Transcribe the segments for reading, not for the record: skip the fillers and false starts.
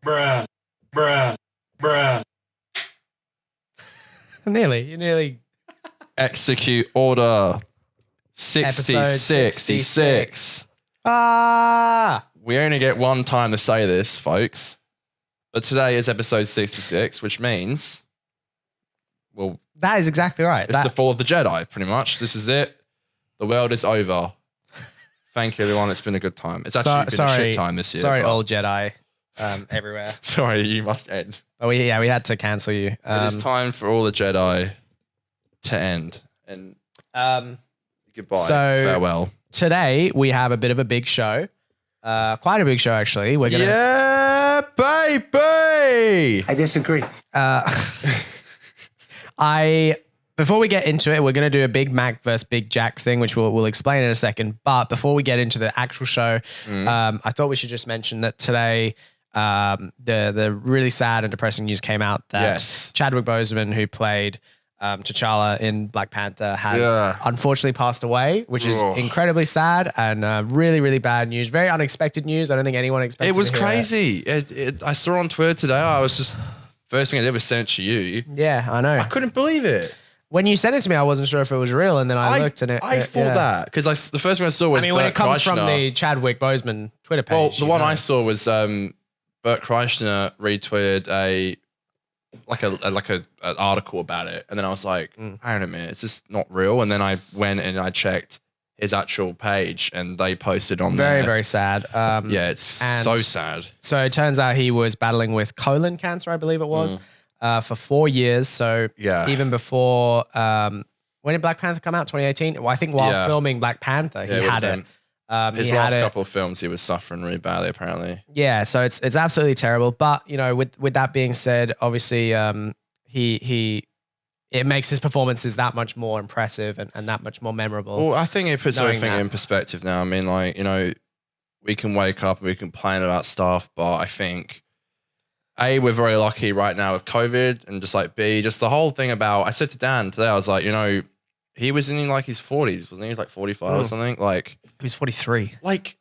Bruh. Bruh. Bruh. You nearly Execute order Episode 66. Ah, We only get one time to say this, folks. But today is episode 66, which means, well, that is exactly right. it's the fall of the Jedi, pretty much. This is it. The world is over. Thank you, everyone. It's been a good time. It's actually been a shit time this year. Sorry, but- old Jedi everywhere. Sorry, you must end. Oh, we had to cancel you. It is time for all the Jedi to end. And goodbye. So- Farewell. Today we have a bit of a big show. Quite a big show, actually. We're gonna. Yeah, baby. I disagree. Before we get into it, we're going to do a Big Mac versus Big Jack thing, which we'll explain in a second. But before we get into the actual show, I thought we should just mention that today, the really sad and depressing news came out that Chadwick Boseman, who played T'Challa in Black Panther, has unfortunately passed away, which is incredibly sad and really, really bad news. Very unexpected news. I don't think anyone expected It was to hear crazy. I saw on Twitter today. I was just, first thing I did was send it to you. Yeah, I know. I couldn't believe it. When you sent it to me, I wasn't sure if it was real, and then I looked and I thought that because the first one I saw was. I mean, when Bert it comes from Kreischer. the Chadwick Boseman Twitter page. Well, the one I saw was Bert Kreischer retweeted an article about it, and then I was like, hang on a minute, it's just not real. And then I went and I checked his actual page, and they posted on there. Very, very sad. Yeah, it's so sad. So it turns out he was battling with colon cancer, I believe it was, for 4 years. So even before, when did Black Panther come out? 2018? Well, I think while filming Black Panther, he had it. His last couple of films, he was suffering really badly, apparently. Yeah, so it's absolutely terrible. But you know, with that being said, obviously, it makes his performances that much more impressive and that much more memorable. Well, I think it puts everything in perspective now. I mean, like, you know, we can wake up and we can complain about stuff, but I think A, we're very lucky right now with COVID, and just like B, just the whole thing about, I said to Dan today, I was like, you know, he was in like his 40s, wasn't he? He was like 45 or something. Like, he was 43. Like,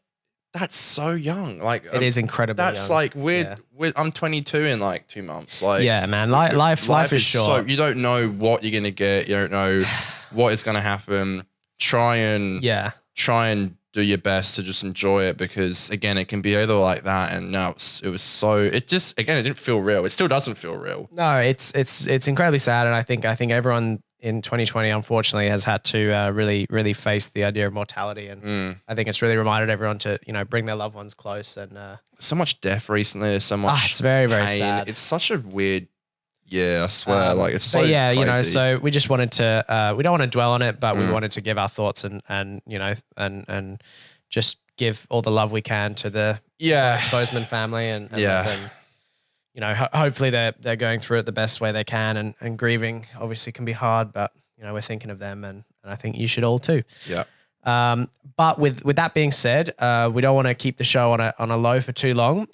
that's so young. Like, it is incredibly that's young. like weird. I'm 22 in like 2 months. Like, yeah, man, life is short. So you don't know what you're gonna get. You don't know what is gonna happen. Try and do your best to just enjoy it, because again, it can be either like that, and now it didn't feel real. It still doesn't feel real. No, it's incredibly sad, and I think everyone in 2020, unfortunately, has had to really, really face the idea of mortality, and I think it's really reminded everyone to, you know, bring their loved ones close. And so much death recently. There's so much. It's very, very pain. sad. It's such a weird. Yeah, I swear. Like, it's so. But yeah, crazy. you know. So we just wanted to. We don't want to dwell on it, but we wanted to give our thoughts and you know and just give all the love we can to the Boseman family and you know, hopefully they're going through it the best way they can, and grieving obviously can be hard, but you know, we're thinking of them, and I think you should all too. Yeah. But with that being said, we don't want to keep the show on a low for too long.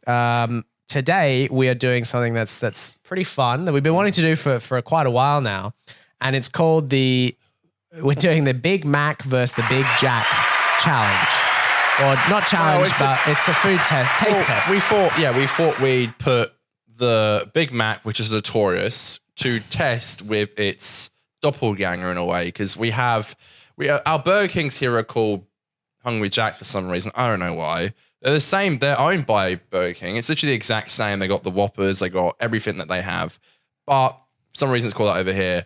Today we are doing something that's pretty fun that we've been wanting to do for quite a while now, and it's called we're doing the Big Mac versus the Big Jack challenge. Or not challenge, but it's a food taste test. We thought we'd put the Big Mac, which is notorious, to test with its doppelganger in a way, because our Burger Kings here are called Hungry Jacks for some reason. I don't know why. They're the same. They're owned by Burger King. It's literally the exact same. They got the Whoppers. They got everything that they have. But for some reason it's called that over here.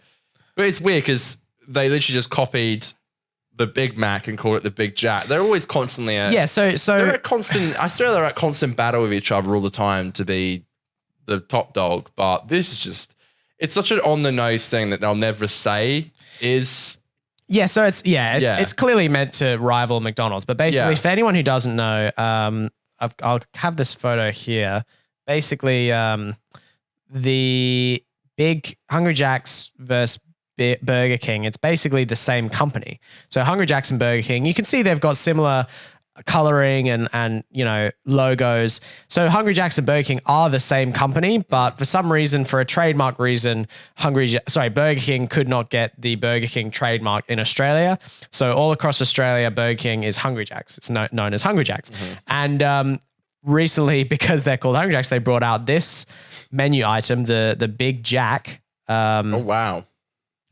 But it's weird because they literally just copied the Big Mac and called it the Big Jack. They're always constantly so they're at constant. I swear they're at constant battle with each other all the time to be the top dog. But this is just, it's such an on the nose thing that they'll never say is. Yeah, so it's clearly meant to rival McDonald's, but basically, for anyone who doesn't know, I'll have this photo here. Basically, the Big Hungry Jacks versus Burger King, it's basically the same company. So Hungry Jacks and Burger King, you can see they've got similar coloring and you know, logos. So Hungry Jacks and Burger King are the same company, but for some reason, for a trademark reason, Burger King could not get the Burger King trademark in Australia. So all across Australia, Burger King is Hungry Jacks. It's known as Hungry Jacks. And recently, because they're called Hungry Jacks, they brought out this menu item, the Big Jack. Oh wow.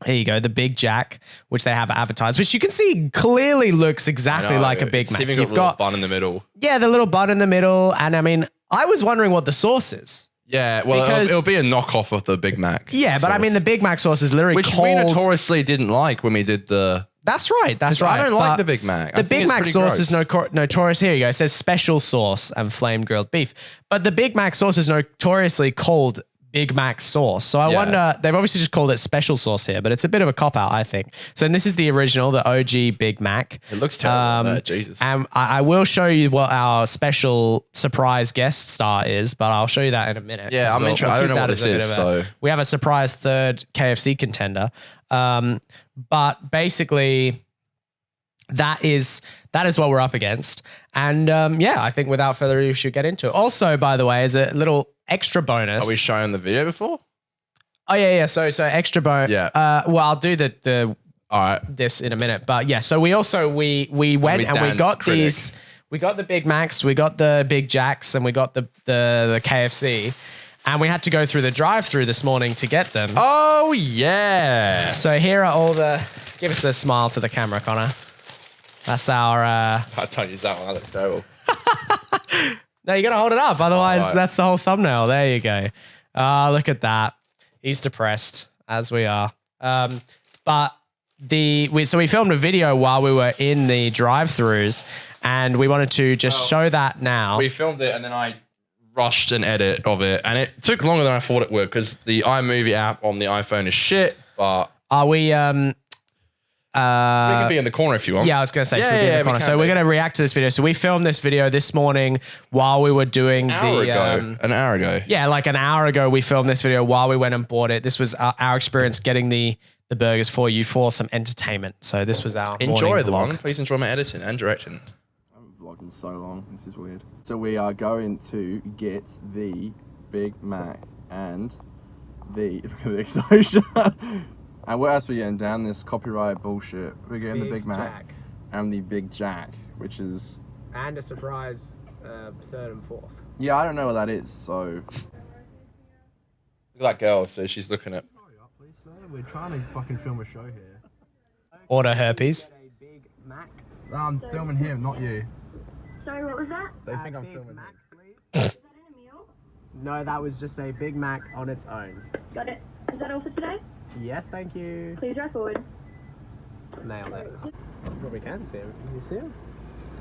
Here you go, the Big Jack, which they have advertised, which you can see clearly looks exactly like a Big Mac. Even got a little bun in the middle. Yeah, the little bun in the middle. And I mean, I was wondering what the sauce is. Yeah, well, it'll be a knockoff of the Big Mac. Yeah, sauce. but I mean, the Big Mac sauce is literally which cold. we notoriously didn't like when we did the. That's right. That's right. I don't like the Big Mac. The Big Mac sauce is notorious. Here you go. It says special sauce and flame grilled beef. But the Big Mac sauce is notoriously called Big Mac sauce. So I wonder, they've obviously just called it special sauce here, but it's a bit of a cop out, I think. So this is the original, the OG Big Mac. It looks terrible. Jesus. And I will show you what our special surprise guest star is, but I'll show you that in a minute. Yeah, I'm interested. I don't know what this is. So we have a surprise third KFC contender. But basically, that is what we're up against. And I think without further ado, we should get into it. Also, by the way, as a little extra bonus. Are we showing the video before? Oh yeah. So extra bonus. Yeah. Well, I'll do the all right this in a minute. But yeah, so we also we went and we got these. We got the Big Macs, we got the Big Jacks, and we got the KFC. And we had to go through the drive-through this morning to get them. Oh yeah. So here are all the. Give us a smile to the camera, Connor. That's our. I don't use that one. That looks terrible. No, you gotta hold it up. Otherwise, that's the whole thumbnail. There you go. Look at that. He's depressed, as we are. But we filmed a video while we were in the drive-throughs, and we wanted to just show that now. We filmed it, and then I rushed an edit of it, and it took longer than I thought it would because the iMovie app on the iPhone is shit. But are we? We can be in the corner if you want. Yeah, I was going to say. So we're going to react to this video. So we filmed this video this morning while we were doing an hour ago. Yeah, like an hour ago, we filmed this video while we went and bought it. This was our experience getting the burgers for you for some entertainment. So this was our enjoy the vlog. one. Please enjoy my editing and directing. I haven't vlogged in so long. This is weird. So we are going to get the Big Mac and the look at the exposure. And what else are we getting down? This copyright bullshit. We're getting the Big Mac and the Big Jack, which is... And a surprise third and fourth. Yeah, I don't know what that is, so... Look at that girl, so she's looking at... Please, sir. We're trying to fucking film a show here. Order herpes. No, I'm filming him, not you. Sorry, what was that? They think I'm filming Mac, him. please. Is that in a meal? No, that was just a Big Mac on its own. Got it. Is that all for today? Yes, thank you. Please drive forward. Nailed it. Probably can see him. Can you see him?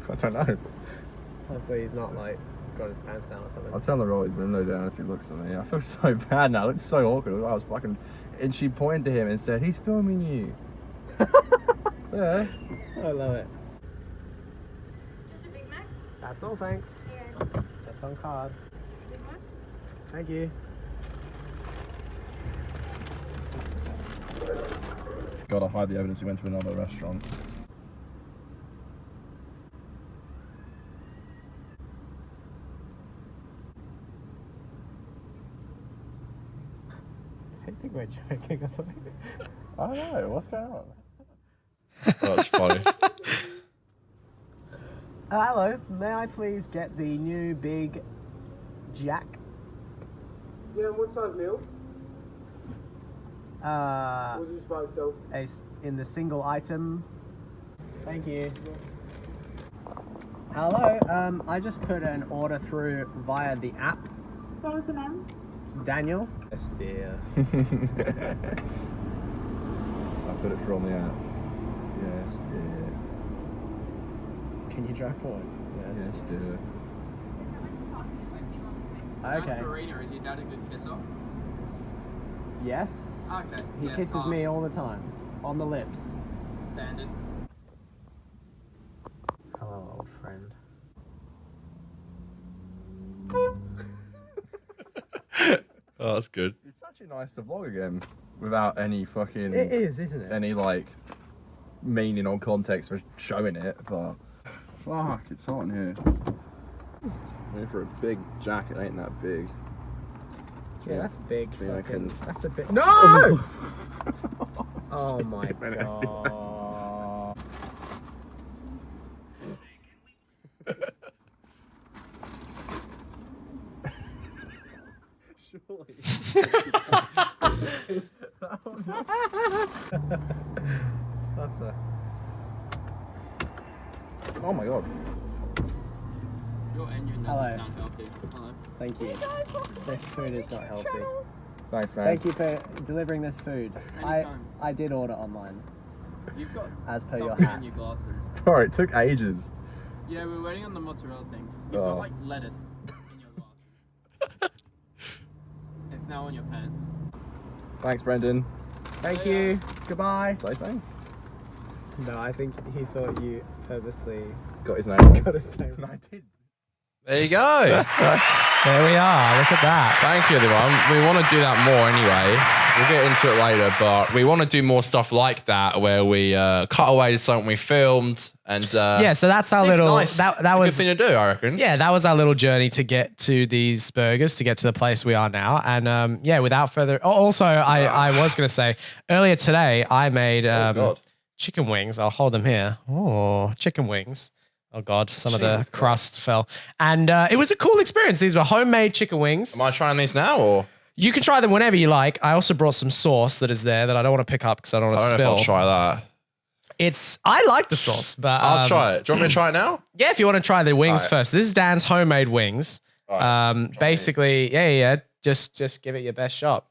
I don't know. Hopefully he's not like got his pants down or something. I'll tell him to roll his window down if he looks at me. I feel so bad now. It looks so awkward. I was fucking... And she pointed to him and said, he's filming you. Yeah. I love it. Just a Big Mac? That's all, thanks. Yeah. Just on card. Big Mac? Thank you. Gotta hide the evidence he went to another restaurant. I think we're joking or something. I don't know. What's going on? Oh, that's funny. Hello, may I please get the new Big Jack? Yeah, and what size meal? Uh, Or is it just by itself? in the single item. Thank you. Hello, I just put an order through via the app. What was the name? Daniel. Yes, dear. I put it through on the app. Yes, dear. Can you drive forward? Yes, dear. Okay. Marina, is your dad a good kisser? Yes. Okay. He kisses me all the time. On the lips. Standard. Hello, old friend. Oh, that's good. It's actually nice to vlog again without any fucking... It is, isn't it? Any, like, meaning or context for showing it, but... Fuck, it's hot in here. I mean, for a Big Jack, it ain't that big. Yeah, that's big. Yeah, I Fucking, can- that's a bit. No! Oh my god. Surely. That's a. Oh my god. Your engine Hello. doesn't sound healthy. Hello. Thank you. This food is not healthy. Thanks, man. Thank you for delivering this food. Anytime. I did order online, You've got as per your something hat. in your glasses. Bro, it took ages. Yeah, we're waiting on the mozzarella thing. You've Oh. got like lettuce in your glasses. It's now on your pants. Thanks, Brendan. Thank you. Goodbye. Say thing. No, I think he thought you purposely Got his name wrong. got his name. No, I did. There you go. There we are. Look at that. Thank you, everyone. We want to do that more anyway. We'll get into it later, but we want to do more stuff like that where we cut away to something we filmed and Yeah, so that's our little nice. that Good was thing to do, I reckon. yeah, that was our little journey to get to these burgers, to get to the place we are now. And yeah, without further also I was gonna say earlier today I made God. chicken wings. I'll hold them here. Oh, chicken wings. Oh God, some of the Jesus crust fell. And it was a cool experience. These were homemade chicken wings. Am I trying these now or? You can try them whenever you like. I also brought some sauce that is there that I don't want to pick up because I don't want to I don't know spill. if I'll try that. I like the sauce, but I'll try it. Do you want me to try it now? Yeah, if you want to try the wings Alright. first. This is Dan's homemade wings. Alright, Basically, yeah. Just give it your best shot.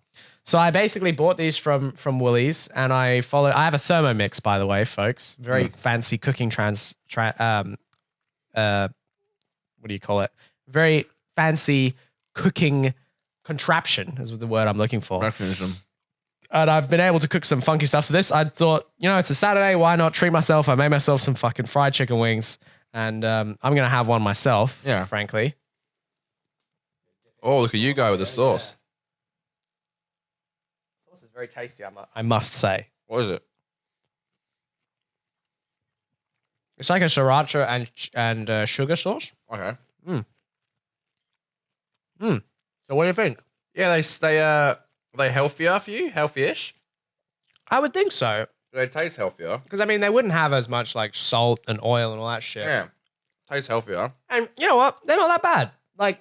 So I basically bought these from Woolies, and I have a Thermomix, by the way, folks. Very fancy cooking what do you call it? Very fancy cooking contraption is the word I'm looking for. Mechanism. And I've been able to cook some funky stuff. So this, I thought, it's a Saturday. Why not treat myself? I made myself some fucking fried chicken wings, and I'm gonna have one myself. Yeah. frankly. Oh, look at you go with the sauce. Sauce is very tasty. I must say. What is it? It's like a sriracha and sugar sauce. Okay. So what do you think? Yeah, are they healthier for you? Healthy-ish? I would think so, They taste healthier. because I mean they wouldn't have as much like salt and oil and all that shit. Yeah. Tastes healthier. And you know what? They're not that bad. Like,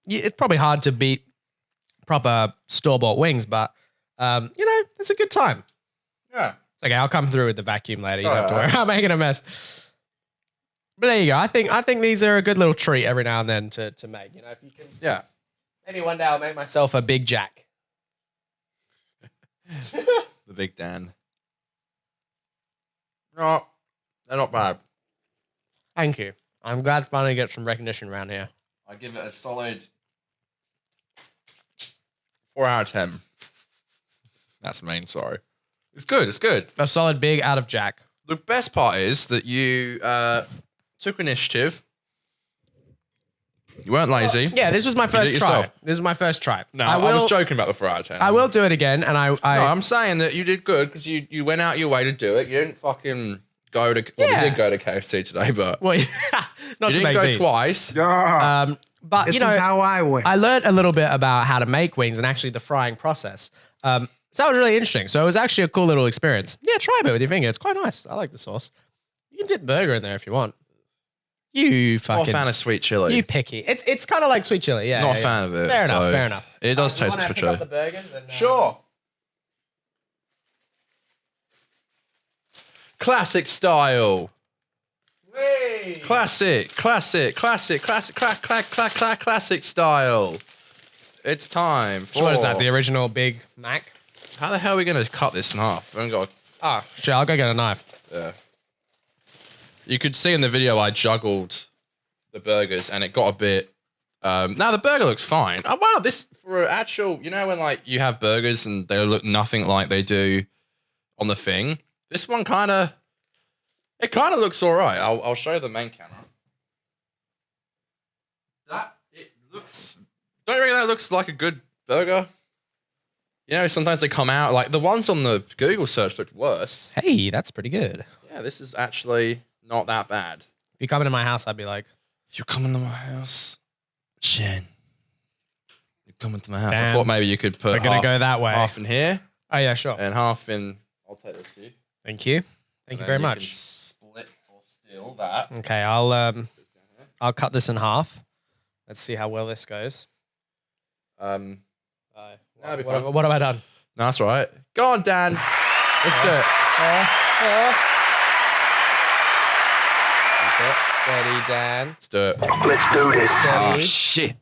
it's probably hard to beat proper store-bought wings, but, it's a good time. Yeah. It's okay, I'll come through with the vacuum later. You don't have to Alright. worry. I'm making a mess. But there you go. I think these are a good little treat every now and then to make. If you can. Yeah. Maybe one day I'll make myself a Big Jack. The Big Dan. No, they're not bad. Thank you. I'm glad to finally get some recognition around here. I give it a solid 4 out of 10. That's mean, sorry. It's good, it's good. A solid big out of Jack. The best part is that you took initiative. You weren't lazy. Yeah, this was my did first it try. yourself. This is my first try. No, I was joking about the 4 out of 10. I will do it again, and No, I'm saying that you did good because you went out your way to do it. You didn't fucking go to. Well, Yeah. you did go to KFC today, but Well, not you to didn't make go these. twice. But This is how I win. I learned a little bit about how to make wings and actually the frying process. So that was really interesting. So it was actually a cool little experience. Yeah, try a bit with your finger. It's quite nice. I like the sauce. You can dip burger in there if you want. You Not fucking a fan of sweet chili. you picky. It's kind of like sweet chili. Yeah, Not yeah, a fan of it. Fair enough. so Fair enough. It does You taste wanna sweet pick up chili. the burgers and, Sure. Classic style. Hey. Classic style. It's time for. So what is that? The original Big Mac? How the hell are we going to cut this in half? We haven't got. Ah, sure. I'll go get a knife. Yeah. You could see in the video I juggled the burgers and it got a bit. Now the burger looks fine. Oh wow, this for actual. When like you have burgers and they look nothing like they do on the thing. This one it kind of looks all right. I'll show you the main camera. It looks. Don't you reckon that looks like a good burger? Sometimes they come out like the ones on the Google search looked worse. Hey, that's pretty good. Yeah, this is actually not that bad. If you come into my house, I'd be like, You're coming to my house, Jen. You're coming to my house. I Damn. thought maybe you could put we're gonna half, go that way. half in here Oh yeah, sure. and half in. I'll take this to you. Thank you. Thank you very Can much. split or steal that. Okay, I'll cut this in half. Let's see how well this goes. that'd be fun. What have I done? No, that's all right. Go on, Dan. Let's do it. Keep it steady, Dan. Let's do it. Let's do this. Steady. Shit.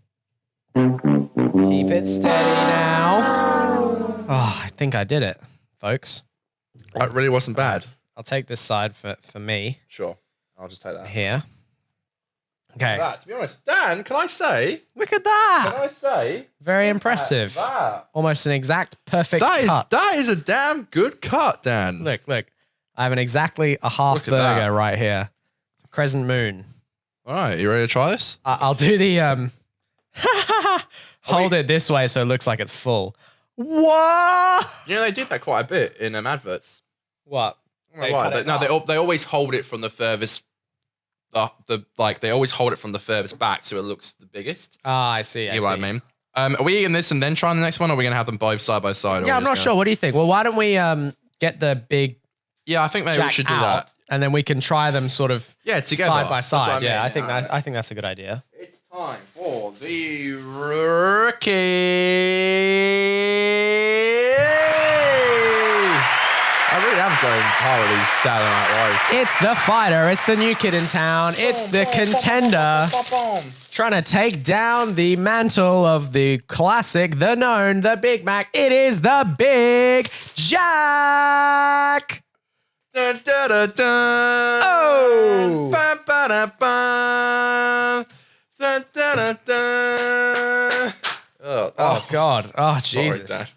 Keep it steady now. Oh, I think I did it, folks. That really wasn't bad. I'll take this side for me Sure. I'll just take that. here. Okay. That, to be honest, Dan, can I say? Look at Can that. I say? Very impressive. That. Almost an exact perfect That cut. is a damn good cut, Dan. Look. I have exactly a half Look at burger that. right here. Crescent moon. All right, you ready to try this? I'll do the hold it this way so it looks like it's full. What? You know they did that quite a bit in adverts. What? They cut it They always hold it from the furthest. They always hold it from the furthest back so it looks the biggest. Ah, I see. You know what I mean? Are we eating this and then trying the next one, or are we gonna have them both side by side? Yeah, I'm not sure. What do you think? Well, why don't we get the big Yeah, I think maybe we jack should do out, that. and then we can try them sort of Yeah, together. side by That's what side. I mean. I think that's a good idea. It's time for the rookie. I really am going hard with these Saturday Night Live. It's the fighter. It's the new kid in town. It's the contender trying to take down the mantle of the classic, the known, the Big Mac. It is the Big Jack. Dun, dun, dun, dun. Oh. Ba, ba, da, ba. Dun, dun, dun, dun. Oh God. Oh Sorry, Jesus. Dad.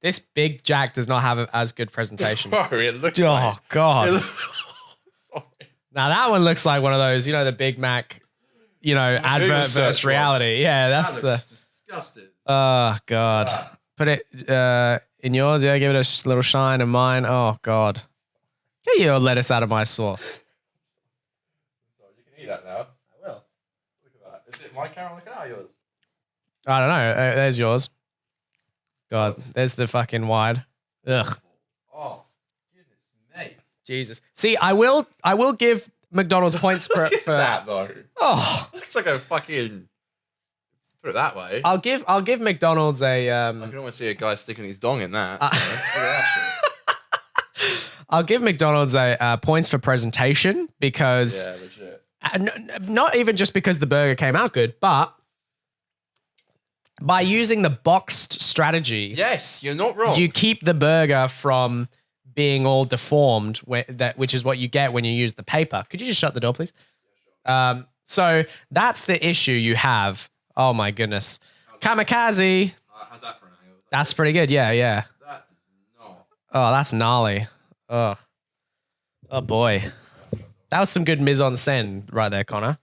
This Big Jack does not have as good presentation. Sorry, it looks Oh like. God. Sorry. Now that one looks like one of those, the Big Mac, advert Google versus search reality. Yeah, that's That the. looks disgusting. Oh God. Put it in yours. Yeah, give it a little shine in mine. Oh God. Get your lettuce out of my sauce. So you can eat that now. I will. Look at that. Is it my camera looking at yours? I don't know. There's yours. God, there's the fucking wide. Ugh. Oh, goodness me. Jesus. See, I will give McDonald's points for Look at that though. Oh. Looks like a fucking. Put it that way. I'll give McDonald's a I can almost see a guy sticking his dong in that. Look at that shit. I'll give McDonald's a points for presentation because Yeah, legit. not even just because the burger came out good, but by using the boxed strategy, Yes, you're not wrong. you keep the burger from being all deformed, which is what you get when you use the paper. Could you just shut the door, please? So that's the issue you have. Oh my goodness. Kamikaze. How's that for an angle? That's pretty good. Yeah. That is not. Oh, that's gnarly. Oh boy. That was some good mise en scène right there, Connor.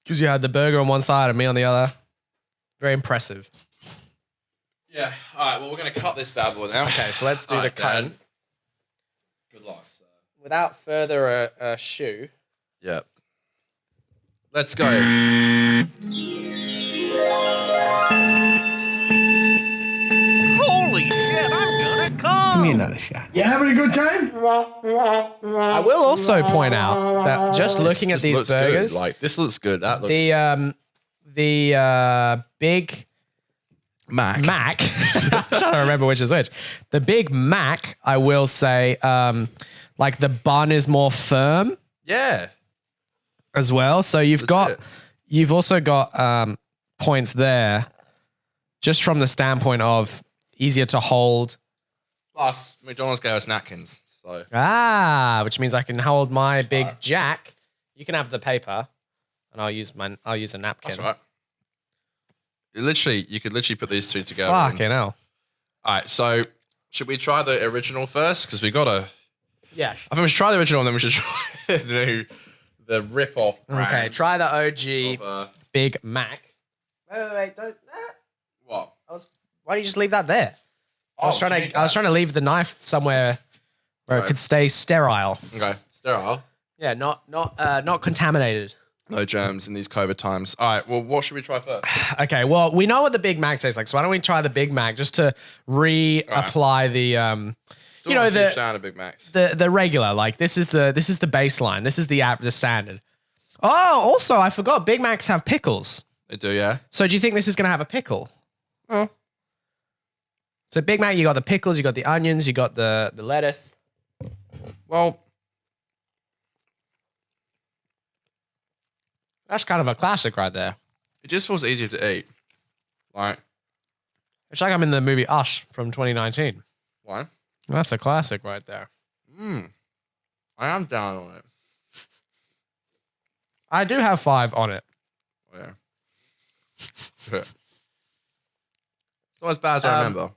Because you had the burger on one side and me on the other. Very impressive. Yeah. All right. Well, we're gonna cut this bad boy now. Okay, so let's do All the right, cutting. Dan. Good luck, sir. Without further ado. Yep. Let's go. Holy shit, I'm gonna come. Give me another shot. You having a good time? I will also point out that just looking at This these looks burgers, good. Like this looks good. That looks the Big Mac. Mac. I'm trying to remember which is which. The Big Mac, I will say, like the bun is more firm Yeah. as well. So you've also got points there, just from the standpoint of easier to hold. Plus, McDonald's gave us napkins, so Which means I can hold my Big Jack. You can have the paper, and I'll use a napkin. that's all right. You could literally put these two together. Fucking hell. All right, so should we try the original first? Because we got to. Yeah. I think we should try the original, and then we should try the rip-off. Okay, brand try the OG of, Big Mac. Wait, don't. what? Why don't you just leave that there? I was do you trying need to. I was that? trying to leave the knife somewhere where it Right. could stay sterile. Okay, sterile. Yeah, not contaminated. No germs in these COVID times. All right, well, what should we try first? Okay, well, we know what the Big Mac tastes like, so why don't we try the Big Mac just to reapply the Still you know, not a huge the- fan of Big Macs. the regular. Like this is the baseline. This is the standard. Oh, also I forgot Big Macs have pickles. They They do, yeah. So do you think this is going to have a pickle? Oh. So Big Mac, you got the pickles, you got the onions, you got the lettuce. Well, That's kind of a classic right there. it just feels easier to eat. Like, It's like I'm in the movie Us from 2019. why? That's a classic right there. I am down on it. I do have 5 on it. Oh, yeah. It's not as bad as I remember.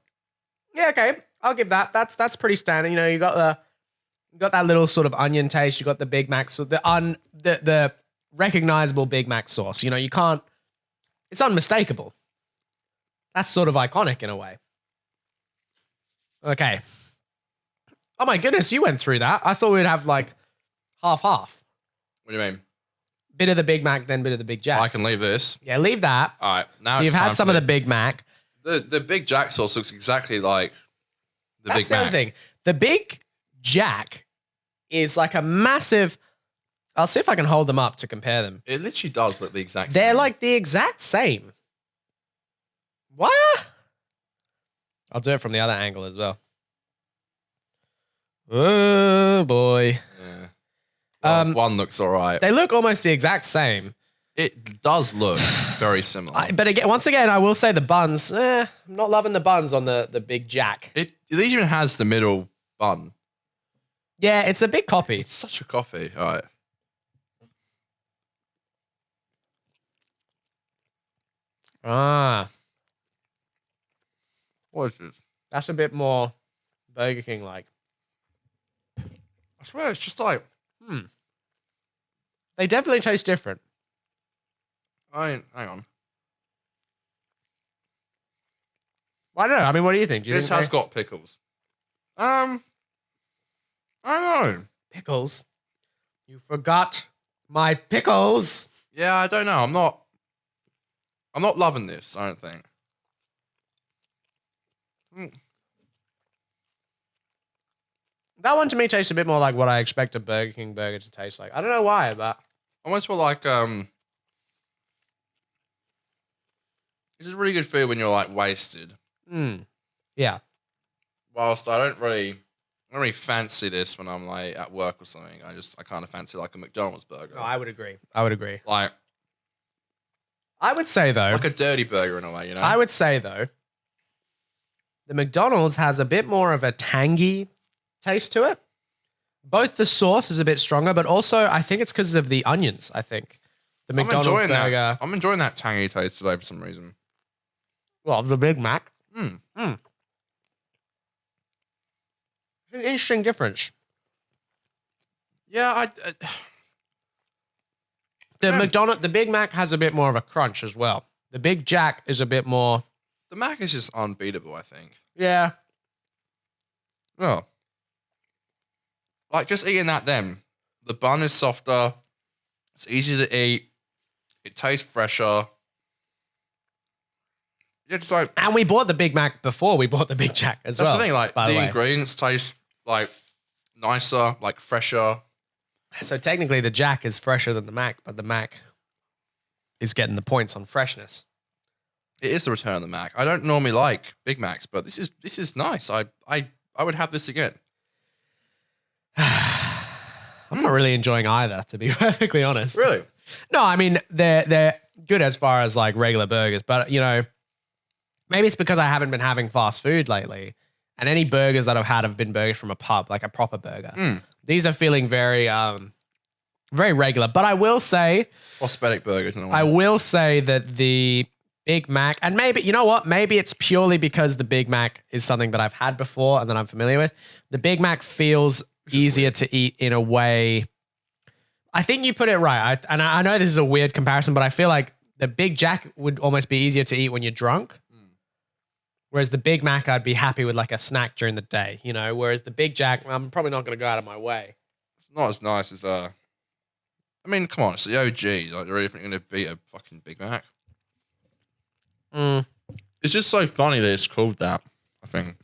Yeah, okay. I'll give that. That's pretty standard. You know, you got that little sort of onion taste. You got the Big Mac, so the recognizable Big Mac sauce. You know, you can't. It's unmistakable. That's sort of iconic in a way. Okay. Oh my goodness, you went through that. I thought we'd have like half. What do you mean? Bit of the Big Mac, then bit of the Big Jack. I can leave this. Yeah, leave that. All right. Now So you've had some of the Big Mac. The Big Jack sauce looks exactly like the That's Big the other Mac. thing. The Big Jack is like a massive. I'll see if I can hold them up to compare them. It literally does look the exact They're same. like the exact same. What? I'll do it from the other angle as well. Oh boy. Yeah. Well, one looks all right. They look almost the exact same. It does look very similar. But again, once again, I will say the buns. I'm not loving the buns on the Big Jack. It even has the middle bun. Yeah, it's a big copy. It's such a copy. All right. Ah, What is this? that's a bit more Burger King like. I swear it's just like, They definitely taste different. hang on. I don't know. I mean, what do you think? Do you This think has got pickles. I don't know. pickles? You forgot my pickles. Yeah, I don't know. I'm not loving this, I don't think. That one to me tastes a bit more like what I expect a Burger King burger to taste like. I don't know why, but Almost feel like this is really good food when you're like wasted. yeah. Whilst I don't really fancy this when I'm like at work or something. I kind of fancy like a McDonald's burger. No, I would agree. I would agree. Like I would say though. a dirty burger in a way, you know? I would say though, the McDonald's has a bit more of a tangy taste to it. Both the sauce is a bit stronger, but also I think it's because of the onions. I think the McDonald's burger. That. I'm enjoying that tangy taste today for some reason. Well, the Big Mac. It's an interesting difference. Yeah, The Big Mac has a bit more of a crunch as well. The Big Jack is a bit more. the Mac is just unbeatable, I think. Yeah. Oh. Like just eating that then. The bun is softer. It's easier to eat. It tastes fresher. Yeah, just like And we bought the Big Mac before we bought the Big Jack as that's well. the thing, like by the the way. ingredients taste like nicer, like fresher. So technically the Jack is fresher than the Mac, but the Mac is getting the points on freshness. It is the return of the Mac. I don't normally like Big Macs, but this is nice. I would have this again. I'm not really enjoying either, to be perfectly honest. Really? No, I mean they're good as far as like regular burgers, but you know, maybe it's because I haven't been having fast food lately, and any burgers that I've had have been burgers from a pub, like a proper burger. These are feeling very, very regular. But I will say, Prosthetic burgers in a way. I will say that the Big Mac, and maybe you know what, maybe it's purely because the Big Mac is something that I've had before and that I'm familiar with. The Big Mac feels easier to eat in a way. I think you put it right. I know this is a weird comparison, but I feel like the Big Jack would almost be easier to eat when you're drunk. Whereas the Big Mac, I'd be happy with like a snack during the day, you know? Whereas the Big Jack, I'm probably not going to go out of my way. It's not as nice as I mean, come on, it's the OG. Like, they're even going to beat a fucking Big Mac. It's just so funny that it's called that, I think.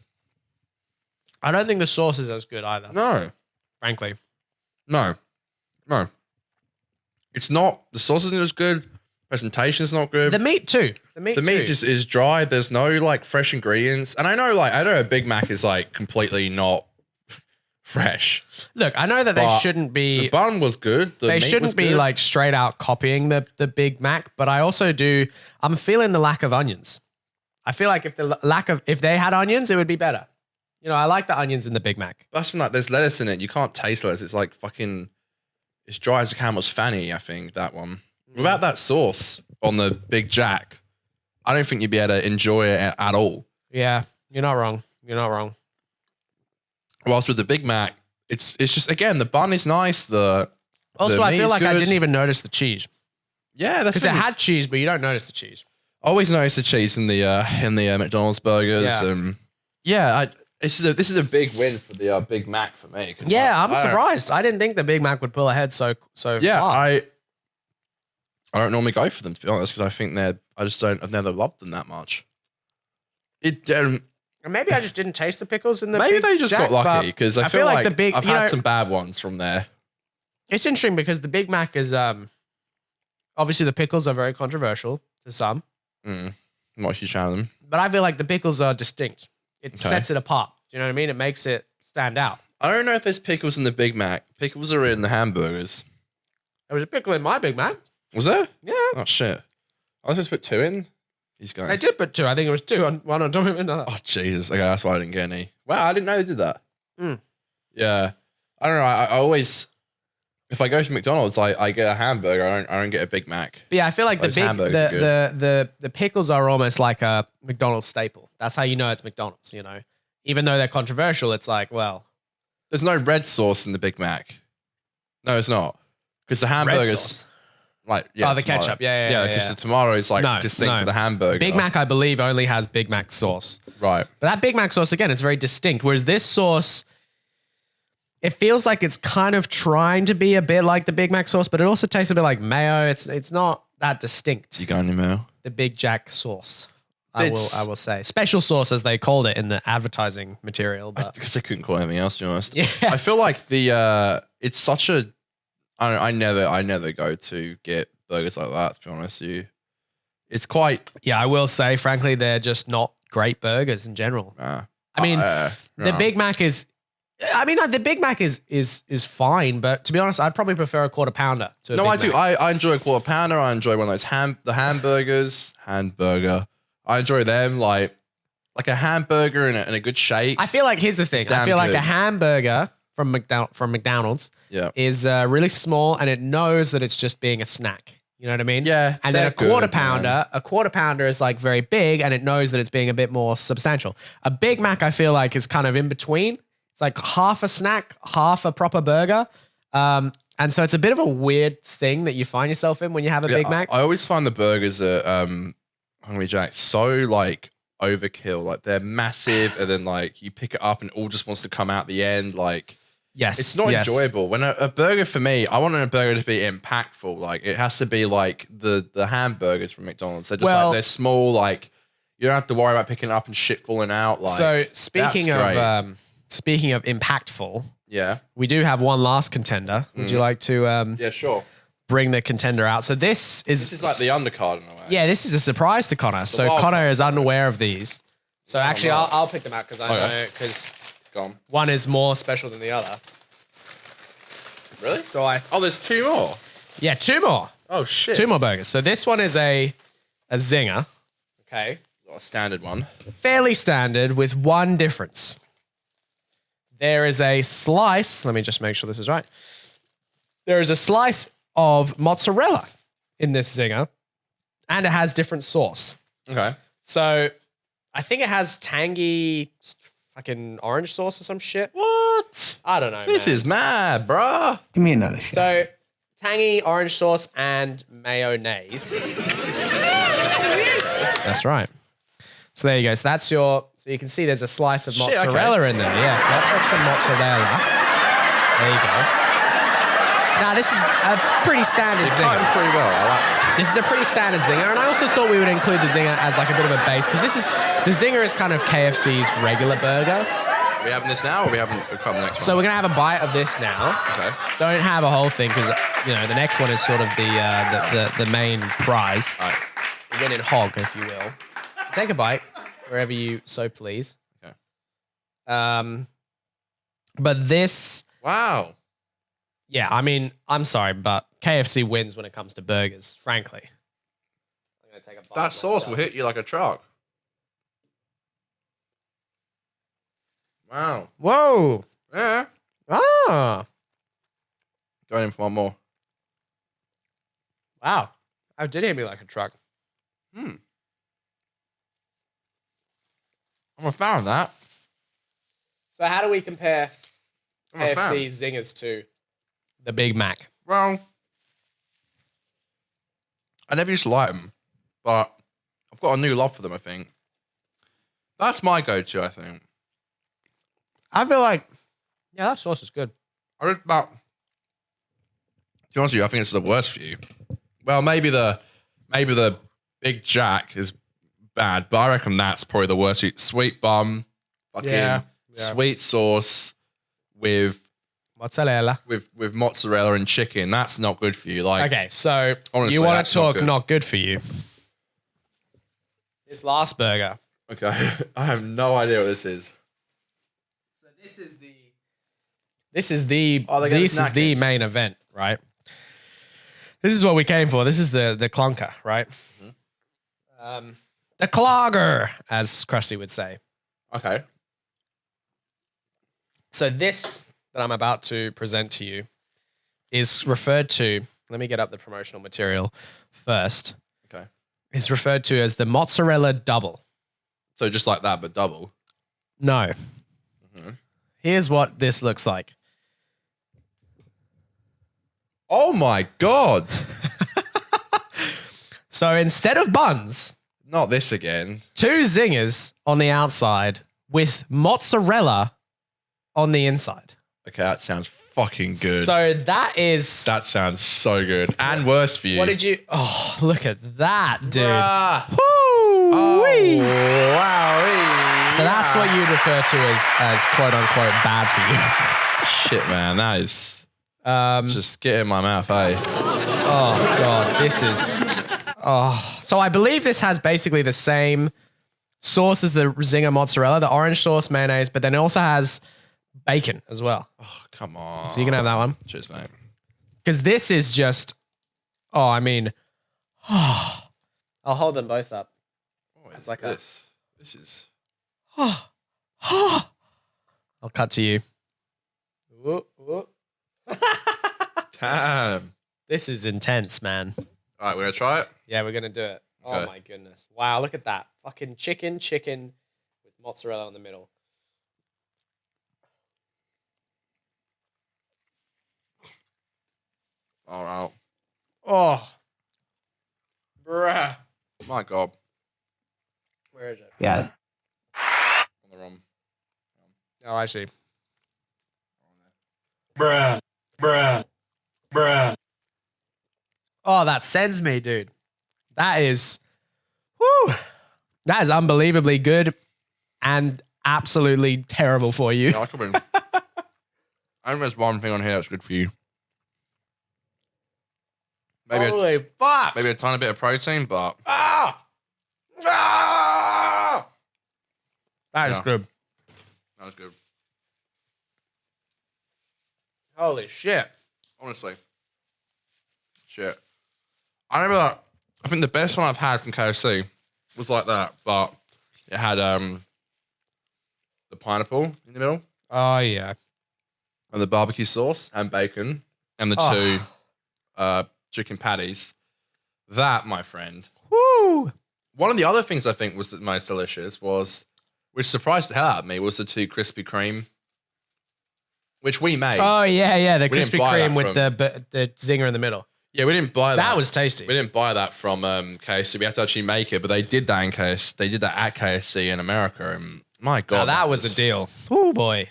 I don't think the sauce is as good either, No. frankly. No. It's not. The sauce isn't as good. Presentation's not good. The meat too. The meat too. just is dry. There's no like fresh ingredients. And I know a Big Mac is like completely not fresh. Look, I know that they But shouldn't The be. bun was good. The They meat shouldn't was be good. like straight out copying the Big Mac, but I also do. I'm feeling the lack of onions. I feel like if they had onions, it would be better. You know, I like the onions in the Big Mac. That's from like there's lettuce in it. You can't taste lettuce. It's like fucking. It's dry as a camel's fanny. I think that one. Without that sauce on the Big Jack, I don't think you'd be able to enjoy it at all. Yeah, you're not wrong. You're not wrong. Whilst with the Big Mac, it's just again the bun is nice. Also, the I feel meat's like I good. didn't even notice the cheese Yeah, that's because it had cheese, but you don't notice the cheese. always notice the cheese in the McDonald's burgers. Yeah. This is a big win for the Big Mac for me. 'Cause Yeah, I I'm don't- surprised. I didn't think the Big Mac would pull ahead so Yeah, far. I don't normally go for them to be honest because I think I've never loved them that much. And maybe I just didn't taste the pickles in the Maybe Big they just Jack, got lucky but because I feel like the big. I've you know, had some bad ones from there. It's interesting because the Big Mac is obviously the pickles are very controversial to some, I'm not a huge fan of them. but I feel like the pickles are distinct. It Okay. sets it apart. Do you know what I mean? It makes it stand out. I don't know if there's pickles in the Big Mac. Pickles are in the hamburgers. There was a pickle in my Big Mac. Was there? Yeah, Oh shit! I was supposed to put 2 in. These guys. I did put two. I think it was two on one on top of another. Oh Jesus! Okay, that's why I didn't get any. Wow, I didn't know they did that. Mm. Yeah, I don't know. I always, if I go to McDonald's, I get a hamburger. I don't get a Big Mac. But yeah, I feel like Those hamburgers are the pickles are almost like a McDonald's staple. That's how you know it's McDonald's. You know, even though they're controversial, it's like, well, There's no red sauce in the Big Mac. No, it's not because the red hamburgers, sauce. like yeah, The tomato. ketchup. Yeah. because the tomato is like No, distinct no. to the hamburger. Big Mac, I believe, only has Big Mac sauce. right? But that Big Mac sauce, again, it's very distinct. Whereas this sauce, it feels like it's kind of trying to be a bit like the Big Mac sauce, but it also tastes a bit like mayo. It's not that distinct. You got any mail? The Big Jack sauce. I will say. Special sauce, as they called it in the advertising material. But Because I couldn't call anything else. To be honest. yeah. I feel like it's such a. I never go to get burgers like that. To be honest with you, it's quite. Yeah, I will say, frankly, they're just not great burgers in general. I mean, the Big Mac is. I mean, the Big Mac is fine, but to be honest, I'd probably prefer a quarter pounder to a No, Big I do. Mac. I enjoy a quarter pounder. I enjoy one of those hamburger. I enjoy them like a hamburger in a good shape. I feel like here's the thing. It's I damn feel like good. a hamburger from McDonald's Yeah. is really small and it knows that it's just being a snack. You know what I mean? Yeah, And then they're a quarter good, man. pounder is like very big and it knows that it's being a bit more substantial. A Big Mac, I feel like, is kind of in between. It's like half a snack, half a proper burger. And so it's a bit of a weird thing that you find yourself in when you have a Big Mac. I always find the burgers at Hungry Jack's so like overkill. Like they're massive, and then like you pick it up and it all just wants to come out the end. Like Yes. it's not yes. enjoyable. When a burger for me, I want a burger to be impactful. Like it has to be like the hamburgers from McDonald's. They're just Well- like they're small. Like you don't have to worry about picking it up and shit falling out. Like So speaking that's of speaking of impactful, yeah, we do have one last contender. Would you like to yeah, sure. bring the contender out? So this is like the undercard in a way. yeah, this is a surprise to Connor. So wild Connor card. is unaware of these. So actually, no. I'll pick them out because I Okay. know because Go on. one is more special than the other. Really? So Oh, there's 2 more. yeah, two more Oh shit. burgers. So this one is a zinger. Okay, A standard one. fairly standard with one difference. There is a slice. Let me just make sure this is right. There is a slice of mozzarella in this zinger, and it has different sauce. Okay. So I think it has tangy fucking orange sauce or some shit. What? I don't know. This man. is mad, bruh. Give me another shot. So tangy orange sauce and mayonnaise. That's right. So there you go. So that's your. So you can see there's a slice of Shit, okay. mozzarella in there. Yeah. So that's got some mozzarella. There you go. Now this is a pretty standard It's cutting zinger. pretty well. I like it. This is a pretty standard zinger, and I also thought we would include the zinger as like a bit of a base because the zinger is kind of KFC's regular burger. Are we having this now, or are we having come the next one? So we're gonna have a bite of this now. Okay. Don't have a whole thing because the next one is sort of the main prize, All right. the winning hog, if you will. Take a bite wherever you so please. Okay. But this, Wow. yeah, I mean, I'm sorry, but KFC wins when it comes to burgers. Frankly, I'm gonna take a bite. That sauce will myself. hit you like a truck. Wow. Whoa! Yeah. Ah! Going in for one more. Wow! Oh, did hit me like a truck. I'm a fan of that. So how do we compare I'm a fan. KFC zingers to the Big Mac? Well, I never used to like them, but I've got a new love for them, I think. That's my go-to, I think. I feel like, yeah, that sauce is good. I just about, to be honest with you, I think it's the worst for you. Well, maybe the Big Jack is bad, but I reckon that's probably the worst. Sweet bun, fucking Yeah. sweet sauce with Mozzarella. mozzarella and chicken. That's not good for you. Like, Okay, so honestly, you want that's to not talk good. not good for you. This last burger. okay, I have no idea what this is. So this is the Oh, they gave us this is the napkins. main event, right? This is what we came for. This is the clunker, right? The clogger, as Krusty would say. Okay, So this that I'm about to present to you is referred to. Let me get up the promotional material first. okay. Is referred to as the mozzarella double. So just like that, but double. No. Mhm. Here's what this looks like. Oh my god! So instead of buns, Not this again. 2 zingers on the outside with mozzarella on the inside. Okay, that sounds fucking good. So that is. That sounds so good. And worse for you. What did you? Oh, look at that, dude. Bruh. Woo! Oh, wee. wow. So that's what you'd refer to as quote unquote bad Shit, man. That is for you. just get in my mouth, eh? Oh god, this is. Oh, so I believe this has basically the same sauce as the zinger mozzarella, the orange sauce, mayonnaise, but then it also has bacon as well. Oh, come on. So you can have that one. Cheers, mate. Because this is just, oh, I mean, I'll hold them both up. What It's is like this? This is... I'll cut to you. Whoop, whoop. Damn. This is intense, man. All right, we're going to try it. Yeah, we're going to do it. Oh Okay. my goodness. Wow, look at that. Fucking chicken with mozzarella in the middle. All right. Oh. Bruh. My God. Where is it? Yes. On the wrong... Oh, I see. Bruh. Bruh. Bruh. Oh, that sends me, dude. That is, whoo. That is unbelievably good and absolutely terrible for you. Yeah, I could win. I think there's one thing on here that's good for you. Maybe Holy fuck. maybe a tiny bit of protein, but... Ah! Ah! That is Yeah. good. That was good. Holy shit. Honestly. Shit. I remember, I think the best one I've had from KFC was like that, but it had the pineapple in the middle Oh, yeah. and the barbecue sauce and bacon and the Oh. 2 chicken patties. That, my friend. Woo. One of the other things I think was the most delicious was, which surprised the hell out of me, was the 2 Krispy Kreme, which we made. Oh, yeah. The We didn't Krispy buy that Kreme with from- the zinger in the middle. Yeah, we didn't buy that. That was tasty. We didn't buy that from KFC. We had to actually make it, but they did that in KFC. They did that at KFC in America, and my God, Now, that was a deal. Oh, boy.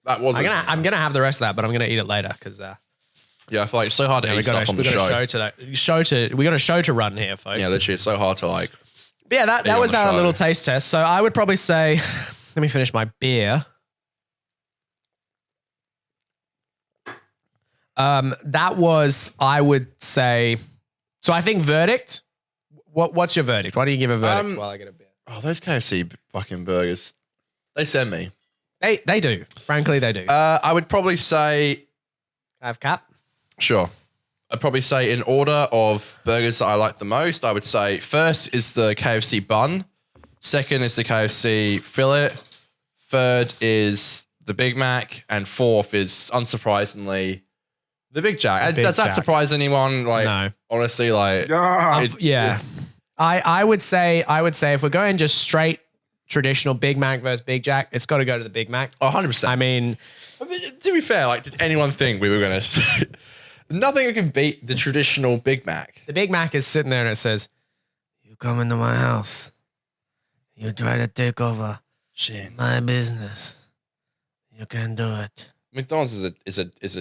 That was. I'm gonna have the rest of that, but I'm gonna eat it later because Yeah, I feel like it's so hard to we eat got stuff on a the show. we got a show to run here, folks. Yeah, literally, it's so hard to like. But yeah, that on was the our show. little taste test. So I would probably say, let me finish my beer. That was, I would say. So I think verdict. What's your verdict? Why do you give a verdict while I get a beer? Oh, those KFC fucking burgers. They send me. They do. Frankly, they do. I would probably say, I have cap. sure. I'd probably say in order of burgers that I like the most, I would say first is the KFC bun. Second is the KFC fillet. Third is the Big Mac. And fourth is, unsurprisingly, the Big Jack. Big Does that Jack. surprise anyone? Like, No. honestly, like, Yeah. I would say if we're going just straight traditional Big Mac versus Big Jack, it's got to go to the Big Mac. 100%. I mean, To be fair, like, did anyone think we were going to say nothing can beat the traditional Big Mac? the Big Mac is sitting there and it says, "You come into my house, you try to take over Shit. my business. You can do it." McDonald's is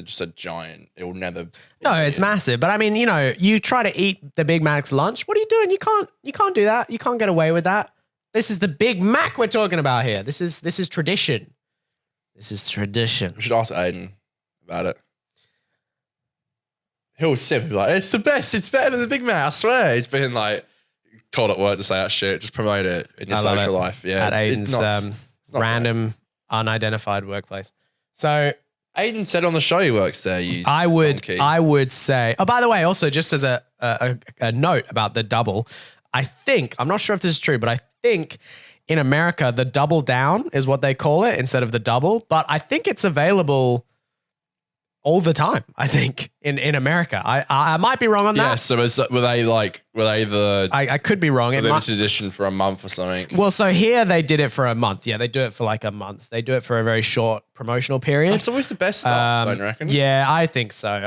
just a giant. It will never. No, it's massive. But I mean, you try to eat the Big Mac's lunch. What are you doing? You can't do that. You can't get away with that. This is the Big Mac we're talking about here. This is tradition. This is tradition. We should ask Aiden about it. He'll simply be like, "It's the best. It's better than the Big Mac. I swear." He's been like told at work to say that shit. Just promote it in your I love social it. life. Yeah, At Aiden's it's not random unidentified workplace. So great. Aiden said on the show he works there. I donkey. would say. Oh, by the way, also just as a note about the double, I'm not sure if this is true, but I think in America the double down is what they call it instead of the double. But I think it's available all the time. I think in America, I might be wrong on that. Yeah. So were they the I could be wrong. It might, limited edition for a month or something? well, so here they did it for a month. Yeah, they do it for like a month. They do it for a very short promotional period. That's always the best stuff, don't you reckon? Yeah, I think so.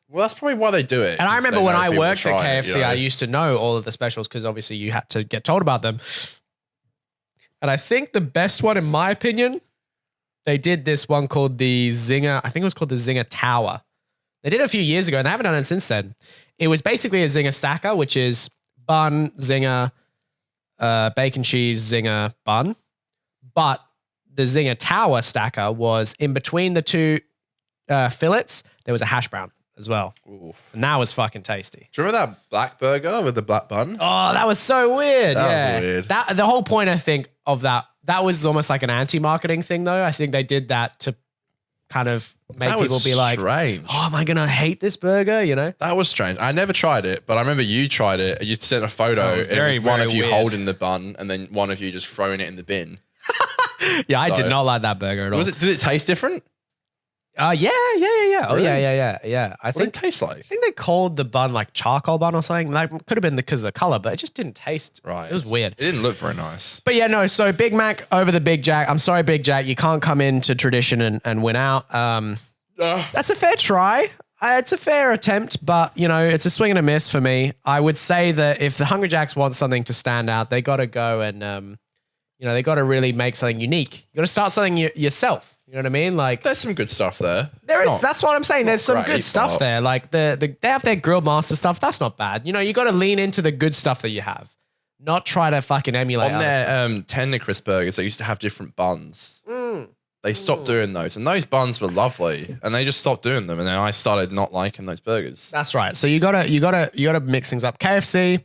Well, that's probably why they do it. And I 'cause remember they when know I people worked at try it, KFC, you know? I used to know all of the specials because obviously you had to get told about them. And I think the best one, in my opinion, they did this one called the Zinger. I think it was called the Zinger Tower. They did it a few years ago and they haven't done it since then. It was basically a Zinger stacker, which is bun, Zinger, bacon cheese, Zinger, bun. But the Zinger Tower stacker was in between the two fillets. There was a hash brown as well. Ooh. And that was fucking tasty. Do you remember that black burger with the black bun? Oh, that was so weird. That was weird. The whole point, I think, of that was almost like an anti-marketing thing, though. I think they did that to kind of make That was people be like, strange. "Oh, am I gonna hate this burger?" You know? That was strange. I never tried it, but I remember you tried it. You sent a photo. That was and it very, was one very of you weird. holding the bun, and then one of you just throwing it in the bin. Yeah, I did So- not like that burger at all. Did it taste different? Yeah. Oh, Really? yeah. I What did it think taste like? they called the bun like charcoal bun or something. That could have been because of the color, but it just didn't taste. Right. It was weird. It didn't look very nice. But yeah, no. So Big Mac over the Big Jack. I'm sorry, Big Jack. You can't come into tradition and win out. That's a fair try. It's a fair attempt, but it's a swing and a miss for me. I would say that if the Hungry Jacks want something to stand out, they got to go and they got to really make something unique. You got to start something yourself. You know what I mean? Like There's some good stuff there. that's what I'm saying. There's some great, good stuff but- there. Like they have their Grill Master stuff. That's not bad. You got to lean into the good stuff that you have, not try to fucking emulate On other stuff. their tender crisp burgers, they used to have different buns. They stopped doing those, and those buns were lovely, and they just stopped doing them, and then I started not liking those burgers. That's right. So you gotta mix things up. KFC,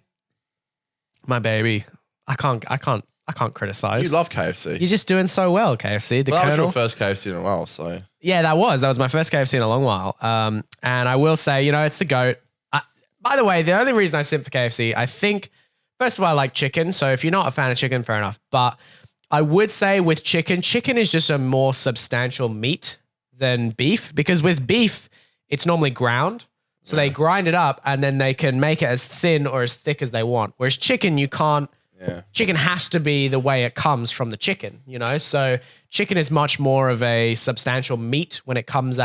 my baby. I can't criticize. You love KFC. You're just doing so well, KFC. The Well, that was Colonel. your first KFC in a while, so Yeah, that was my first KFC in a long while. And I will say, it's the GOAT. By the way, the only reason I simp for KFC, I think, first of all, I like chicken. So if you're not a fan of chicken, fair enough. But I would say with chicken is just a more substantial meat than beef, because with beef, it's normally ground. So they grind it up and then they can make it as thin or as thick as they want. Whereas chicken, you can't. yeah. Chicken has to be the way it comes from the chicken, So chicken is much more of a substantial meat when it comes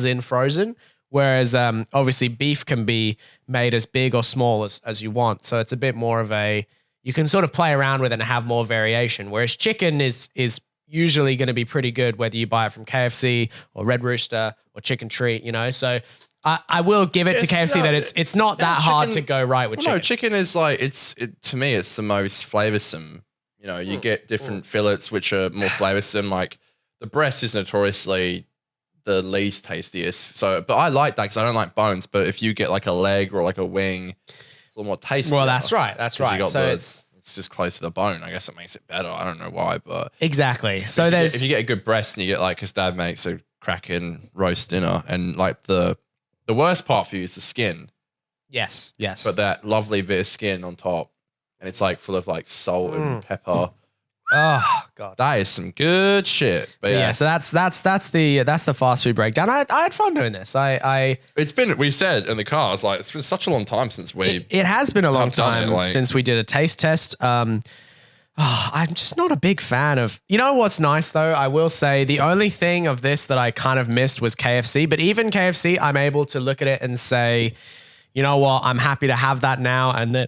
in frozen. Whereas obviously beef can be made as big or small as you want. So it's a bit more of you can sort of play around with it and have more variation. Whereas chicken is usually going to be pretty good whether you buy it from KFC or Red Rooster or Chicken Treat, So I will give it to KFC that it's not that hard to go right with chicken. No, chicken is like to me it's the most flavoursome. You get different fillets which are more flavoursome. Like the breast is notoriously the least tastiest. So, but I like that because I don't like bones. But if you get like a leg or like a wing, it's a little more tasty. Well, that's right. That's right. So it's just close to the bone. I guess it makes it better. I don't know why, but exactly. So if you get a good breast and you get like his dad makes a cracking roast dinner, and like the worst part for you is the skin. Yes. But that lovely bit of skin on top, and it's like full of like salt and pepper. Oh God, that is some good shit. But yeah, so that's the fast food breakdown. I had fun doing this. We said in the car, it's like it's been such a long time since it has been a long time since we did a taste test. I'm just not a big fan of. You know what's nice though? I will say the only thing of this that I kind of missed was KFC. But even KFC, I'm able to look at it and say, you know what? I'm happy to have that now, and then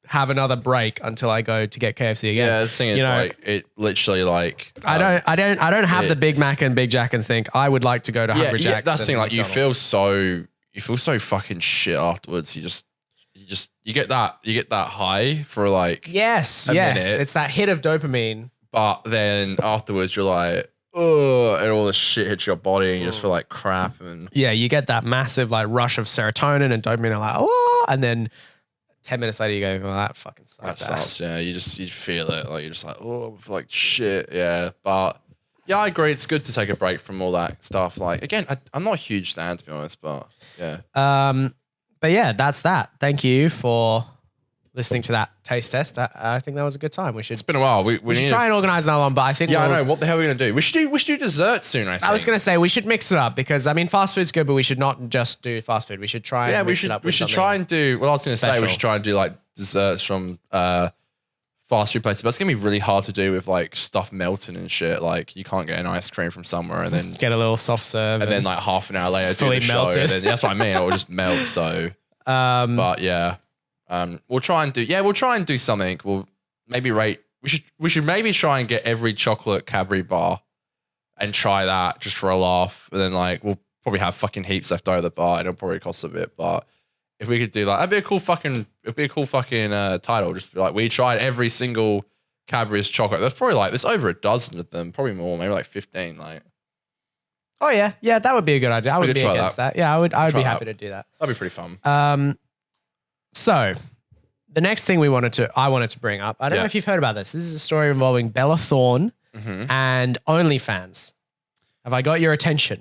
have another break until I go to get KFC again. Yeah, the thing is, like, it literally like I don't have the Big Mac and Big Jack and think I would like to go to Hungry Jack's. That's the thing. Like, you feel so fucking shit afterwards. You get that high for like yes, minute. It's that hit of dopamine. But then afterwards, you're like, oh, and all the shit hits your body, and you just feel like crap. And yeah, you get that massive like rush of serotonin and dopamine, and like and then 10 minutes later, you go, well, that fucking sucks. That sucks, yeah. You feel it. Like, you're just like, oh, I feel like shit, yeah. But, yeah, I agree. It's good to take a break from all that stuff. Like, again, I'm not a huge fan, to be honest, but, yeah. But, yeah, that's that. Thank you for listening to that taste test. I think that was a good time. It's been a while. We should try and organize another one, but I think I know. What the hell are we going to do? We should do dessert soon, I think. I was going to say we should mix it up because, I mean, fast food's good, but we should not just do fast food. We should try and mix it up. We should try and do, well, I was going to say we should try and do like desserts from fast food places, but it's going to be really hard to do with like stuff melting and shit. Like, you can't get an ice cream from somewhere and then get a little soft serve. And then like half an hour later do the show. And then, that's what I mean. It will just melt. So, but yeah. We'll try and do something. We'll maybe rate. We should maybe try and get every chocolate Cadbury bar and try that just for a laugh. And then like we'll probably have fucking heaps left over the bar. It'll probably cost a bit, but if we could do that, it'd be a cool fucking title. Just be like, we tried every single Cadbury's chocolate. There's probably like there's over a dozen of them, probably more, maybe like 15. Like, oh yeah, that would be a good idea. I would be against that. Yeah, I would be happy to do that. That'd be pretty fun. So the next thing I wanted to bring up, I don't know if you've heard about this. This is a story involving Bella Thorne and OnlyFans. Have I got your attention?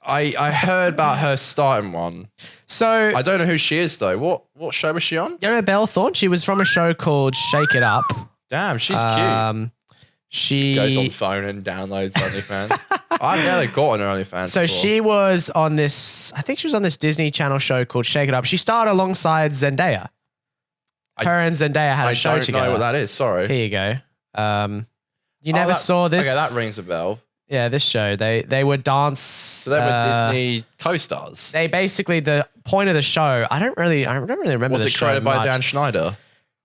I heard about her starting one. So I don't know who she is though. What show was she on? You know Bella Thorne? She was from a show called Shake It Up. Damn, she's cute. She goes on phone and downloads OnlyFans. I've never gotten an OnlyFans. So before. she was on this, I think she was on this Disney Channel show called Shake It Up. She starred alongside Zendaya. Her and Zendaya had a show together. I don't know what that is. Sorry. Here you go. You never saw this? Okay, that rings a bell. Yeah, this show. They were dance. So they were Disney co-stars. They basically, the point of the show, I don't really remember. Was it created by Dan Schneider?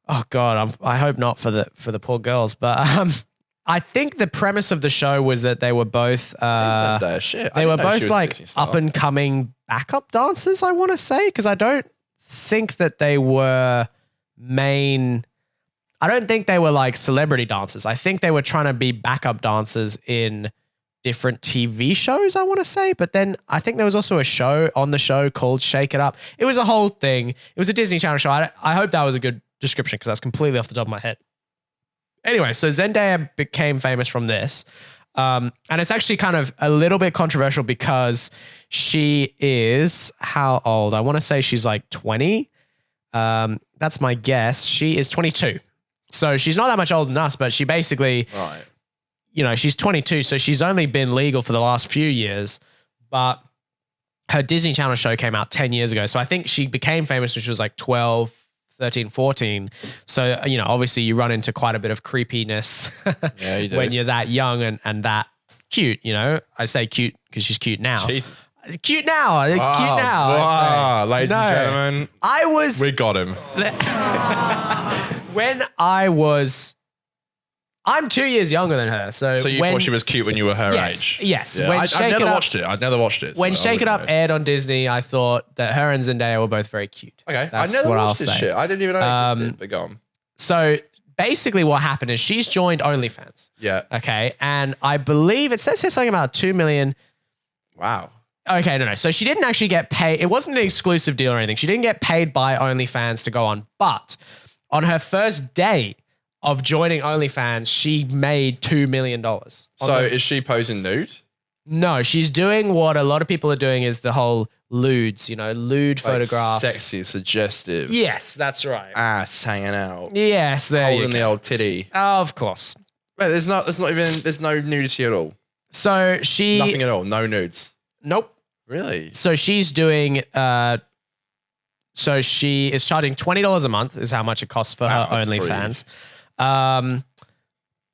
Oh God, I hope not for the poor girls. But I think the premise of the show was that they were both they were both like up and coming backup dancers, I want to say, because I don't think that they were I don't think they were like celebrity dancers. I think they were trying to be backup dancers in different TV shows, I want to say. But then I think there was also a show on the show called Shake It Up. It was a whole thing. It was a Disney Channel show. I hope that was a good description because that's completely off the top of my head. Anyway, so Zendaya became famous from this. And it's actually kind of a little bit controversial because she is how old? I want to say she's like 20. That's my guess. She is 22. So she's not that much older than us, but she basically, she's 22. So she's only been legal for the last few years, but her Disney Channel show came out 10 years ago. So I think she became famous when she was like 12, 13, 14. So, obviously you run into quite a bit of creepiness when you're that young and that cute, I say cute because she's cute now. Jesus. Cute now. Cute now. Wow. Ladies and gentlemen. We got him. I'm 2 years younger than her. So you thought she was cute when you were her age? Yes. Yeah. I've never watched it. When Shake It Up aired on Disney, I thought that her and Zendaya were both very cute. Okay. That's I never what watched I'll this say. shit. I didn't even know it existed, but go on. So basically what happened is she's joined OnlyFans. Yeah. Okay. And I believe it says here something about 2 million. Wow. Okay, no. So she didn't actually get paid. It wasn't an exclusive deal or anything. She didn't get paid by OnlyFans to go on. But on her first day of joining OnlyFans, she made $2 million. So is she posing nude? No, she's doing what a lot of people are doing is the whole lewd Like photographs. sexy, suggestive. Yes, that's right. Ass hanging out. Yes, there you Holding the go. old titty. Of course. Wait, there's no nudity at all. So she... Nothing at all. No nudes. Nope. Really? So she's doing... so she is charging $20 a month is how much it costs for her Wow, that's OnlyFans.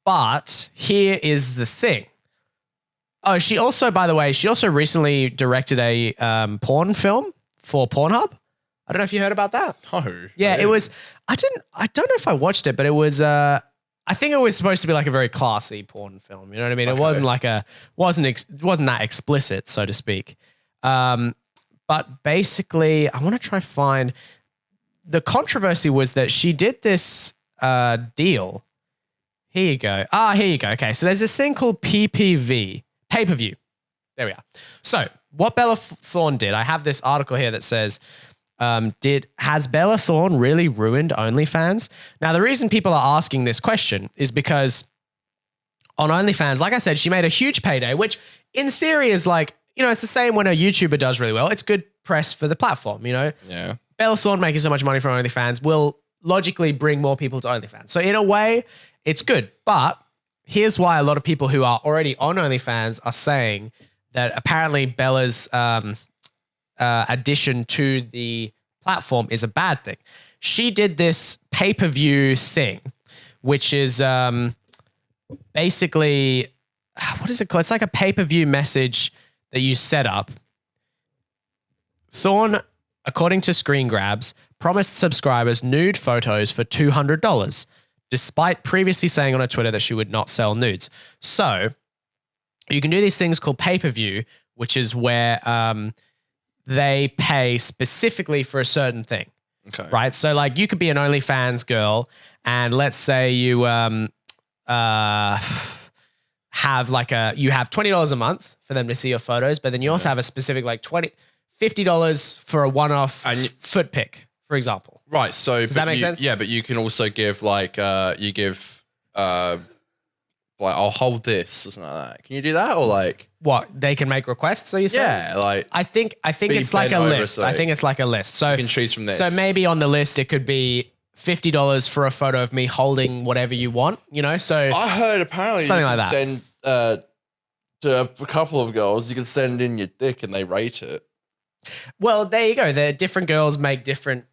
But here is the thing. Oh, she also, by the way, she also recently directed a porn film for Pornhub. I don't know if you heard about that. No. Yeah, it was. I don't know if I watched it, but it was. I think it was supposed to be like a very classy porn film. You know what I mean? Okay. It wasn't like wasn't that explicit, so to speak. But basically, I want to try find. The controversy was that she did this deal. Here you go. Here you go. Okay, so there's this thing called PPV, pay-per-view. There we are. So what Bella Thorne did, I have this article here that says, has Bella Thorne really ruined OnlyFans? Now, the reason people are asking this question is because on OnlyFans, like I said, she made a huge payday, which in theory is like, it's the same when a YouTuber does really well. It's good press for the platform, Yeah. Bella Thorne making so much money from OnlyFans will logically bring more people to OnlyFans. So in a way, it's good. But here's why a lot of people who are already on OnlyFans are saying that apparently Bella's addition to the platform is a bad thing. She did this pay-per-view thing, which is basically, what is it called? It's like a pay-per-view message that you set up. Thorne, according to Screen Grabs, promised subscribers nude photos for $200, despite previously saying on her Twitter that she would not sell nudes. So you can do these things called pay-per-view, which is where they pay specifically for a certain thing. Okay. Right? So like you could be an OnlyFans girl and let's say you have you have $20 a month for them to see your photos, but then you also have a specific like $50 for a one-off foot pic, for example. Right. So does that make sense? Yeah, but you can also give like I'll hold this or something like that. Can you do that or like what they can make requests? So you say? Yeah, like I think it's like a list. I think it's like a list. So you can choose from this. So maybe on the list it could be $50 for a photo of me holding whatever you want. So I heard apparently something you like can send to a couple of girls. You can send in your dick and they rate it. Well, there you go. The different girls make different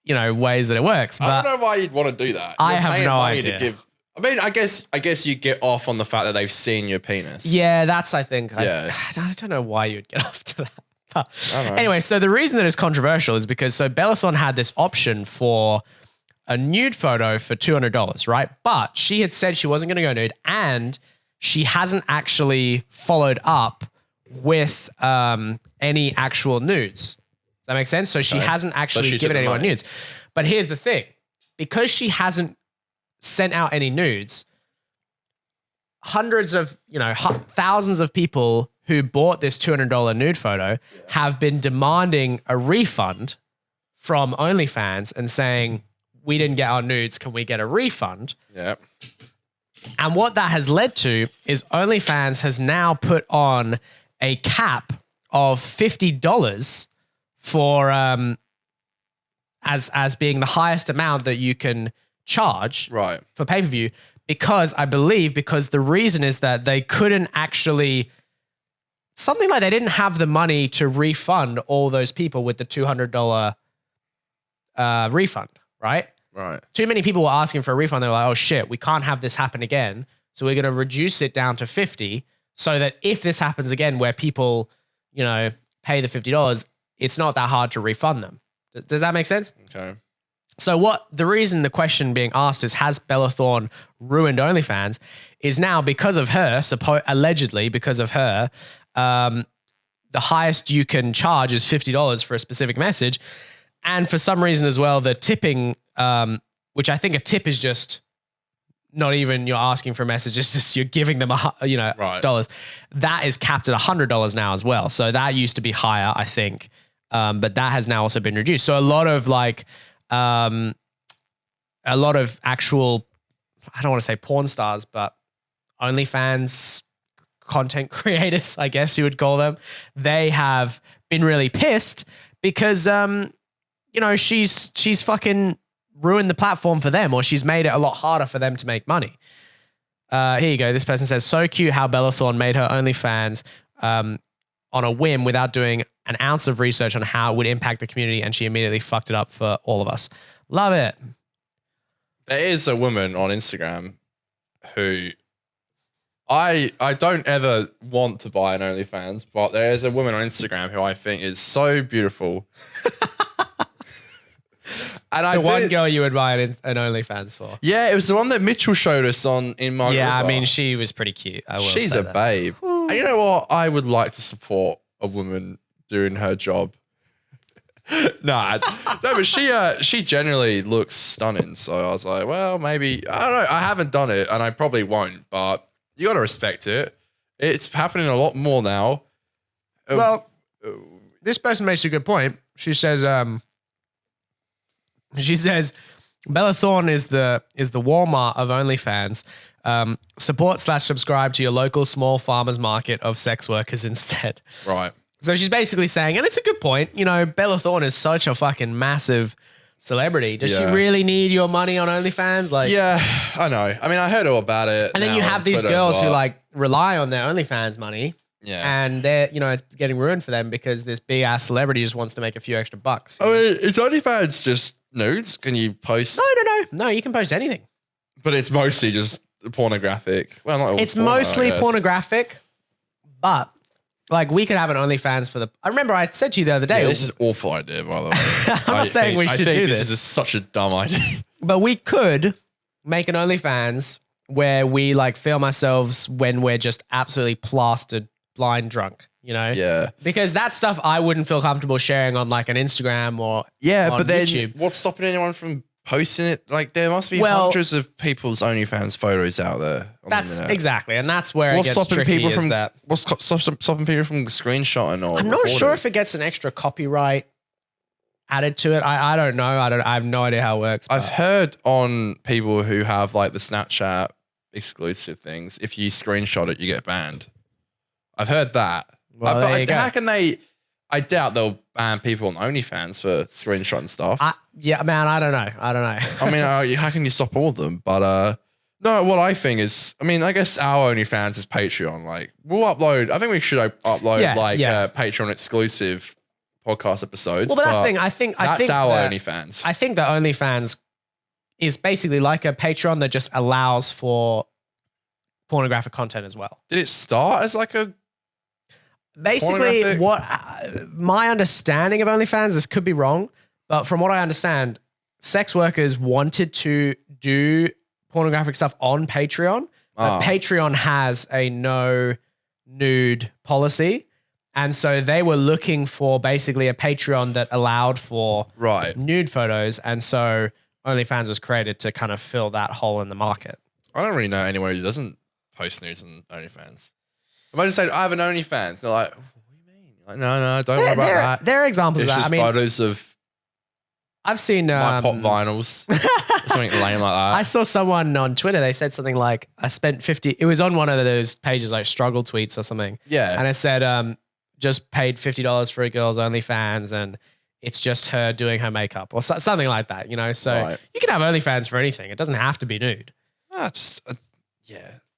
ways that it works. But I don't know why you'd want to do that. I You're have paying no money idea. To give, I mean, I guess you get off on the fact that they've seen your penis. Yeah, that's I think. Yeah. I don't know why you'd get off to that. But I don't know. anyway, so the reason that it's controversial is because Bella Thorne had this option for a nude photo for $200, right? But she had said she wasn't going to go nude, and she hasn't actually followed up with any actual nudes. Does that make sense? So she hasn't actually she took given the anyone money. nudes. But here's the thing. Because she hasn't sent out any nudes, hundreds of, thousands of people who bought this $200 nude photo have been demanding a refund from OnlyFans and saying, we didn't get our nudes, can we get a refund? Yeah. And what that has led to is OnlyFans has now put on a cap of $50 for as being the highest amount that you can charge Right. for pay-per-view, because the reason is that they couldn't actually, something like they didn't have the money to refund all those people with the $200 refund, right? Right. Too many people were asking for a refund. They were like, oh shit, we can't have this happen again. So we're going to reduce it down to 50 so that if this happens again where people, pay the $50, it's not that hard to refund them. Does that make sense? Okay. So the reason the question being asked is, has Bella Thorne ruined OnlyFans, is now because of her, allegedly because of her, the highest you can charge is $50 for a specific message. And for some reason as well, the tipping, which I think a tip is just not even you're asking for a message, it's just you're giving them Right. dollars. That is capped at $100 now as well. So that used to be higher, I think, but that has now also been reduced. So a lot of actual, I don't want to say porn stars, but OnlyFans content creators, I guess you would call them, they have been really pissed because she's fucking ruined the platform for them, or she's made it a lot harder for them to make money. Here you go. This person says, so cute how Bella Thorne made her OnlyFans on a whim without doing an ounce of research on how it would impact the community, and she immediately fucked it up for all of us. Love it. There is a woman on Instagram who I don't ever want to buy an OnlyFans, but there is a woman on Instagram who I think is so beautiful. And The one girl you would buy an OnlyFans for. Yeah, it was the one that Mitchell showed us in my Yeah, I River. mean, she was pretty cute. I will She's say a that. babe. And you know what? I would like to support a woman doing her job. No, but she generally looks stunning. So I was like, well, maybe, I don't know. I haven't done it and I probably won't, but you got to respect it. It's happening a lot more now. Well, this person makes a good point. She says, Bella Thorne is the Walmart of OnlyFans. Support/subscribe to your local small farmers market of sex workers instead. Right. So she's basically saying, and it's a good point, Bella Thorne is such a fucking massive celebrity. Does she Yeah. really need your money on OnlyFans? Like, Yeah, I know. I mean, I heard all about it. and then now you on have these Twitter, girls who but- like rely on their OnlyFans money. Yeah. And they're, it's getting ruined for them because this big ass celebrity just wants to make a few extra bucks. I mean, it's OnlyFans just nudes. Can you post? No, you can post anything. But it's mostly just pornographic. Well, not all It's porno, I mostly guess. pornographic, but like we could have an OnlyFans for the. I remember I said to you the other day, Yeah, this is an awful idea, by the way. I'm not saying we should do This this. is such a dumb idea. but we could make an OnlyFans where we like film ourselves when we're just absolutely plastered, blind drunk. Yeah. Because that stuff I wouldn't feel comfortable sharing on like an Instagram or Yeah, on but then YouTube. what's stopping anyone from posting it? Like, there must be Well- hundreds of people's OnlyFans photos out there. on the That's internet. exactly, and that's where What's it gets stopping tricky. people is from? that Stopping people from screenshotting or? I'm not recording? sure if it gets an extra copyright added to it. I don't know. I have no idea how it works. I've but- heard on people who have like the Snapchat exclusive things. If you screenshot it, you get banned. I've heard that. Well, But there you go. how can they? I doubt they'll ban people on OnlyFans for screenshotting stuff. Yeah, man, I don't know. I mean, how can you stop all of them? But no, what I think is, I mean, I guess our OnlyFans is Patreon. Like, we'll upload. I think we should upload Patreon exclusive podcast episodes. well, but that's the thing. I think that's our that- OnlyFans. I think that OnlyFans is basically like a Patreon that just allows for pornographic content as well. Did it start as like a? Basically, Pornographic? what my understanding of OnlyFans, this could be wrong, but from what I understand, sex workers wanted to do pornographic stuff on Patreon, but Oh. Patreon has a no nude policy. And so they were looking for basically a Patreon that allowed for Right. nude photos. And so OnlyFans was created to kind of fill that hole in the market. I don't really know anyone who doesn't post nudes on OnlyFans. If I just say I have an OnlyFans, they're like, "What do you mean?" Like, no, don't worry about that. There are examples It's of that. just I mean, photos of I've seen my pop vinyls, or something lame like I that. saw someone on Twitter, they said something like, I spent 50, it was on one of those pages like struggle tweets or something. Yeah, And it said, just paid $50 for a girl's OnlyFans and it's just her doing her makeup or something like that, So Right. you can have OnlyFans for anything. It doesn't have to be nude. that's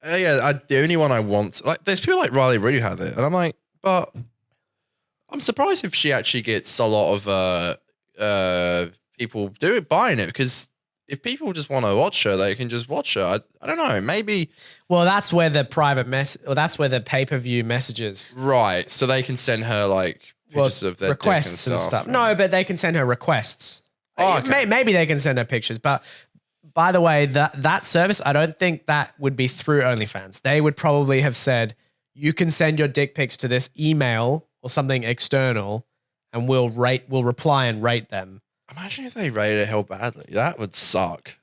the only one I want. Like, there's people like Riley Reid who have it, and I'm like, but I'm surprised if she actually gets a lot of people buying it, because if people just want to watch her, they can just watch her. I don't know, maybe Well, that's where the that's where the pay-per-view messages, right, so they can send her like pictures of their dick requests and stuff. No, but they can send her requests. Oh, okay. Maybe they can send her pictures, but by the way, that service, I don't think that would be through OnlyFans. They would probably have said, you can send your dick pics to this email or something external, and we'll reply and rate them. Imagine if they rated it hell badly. That would suck.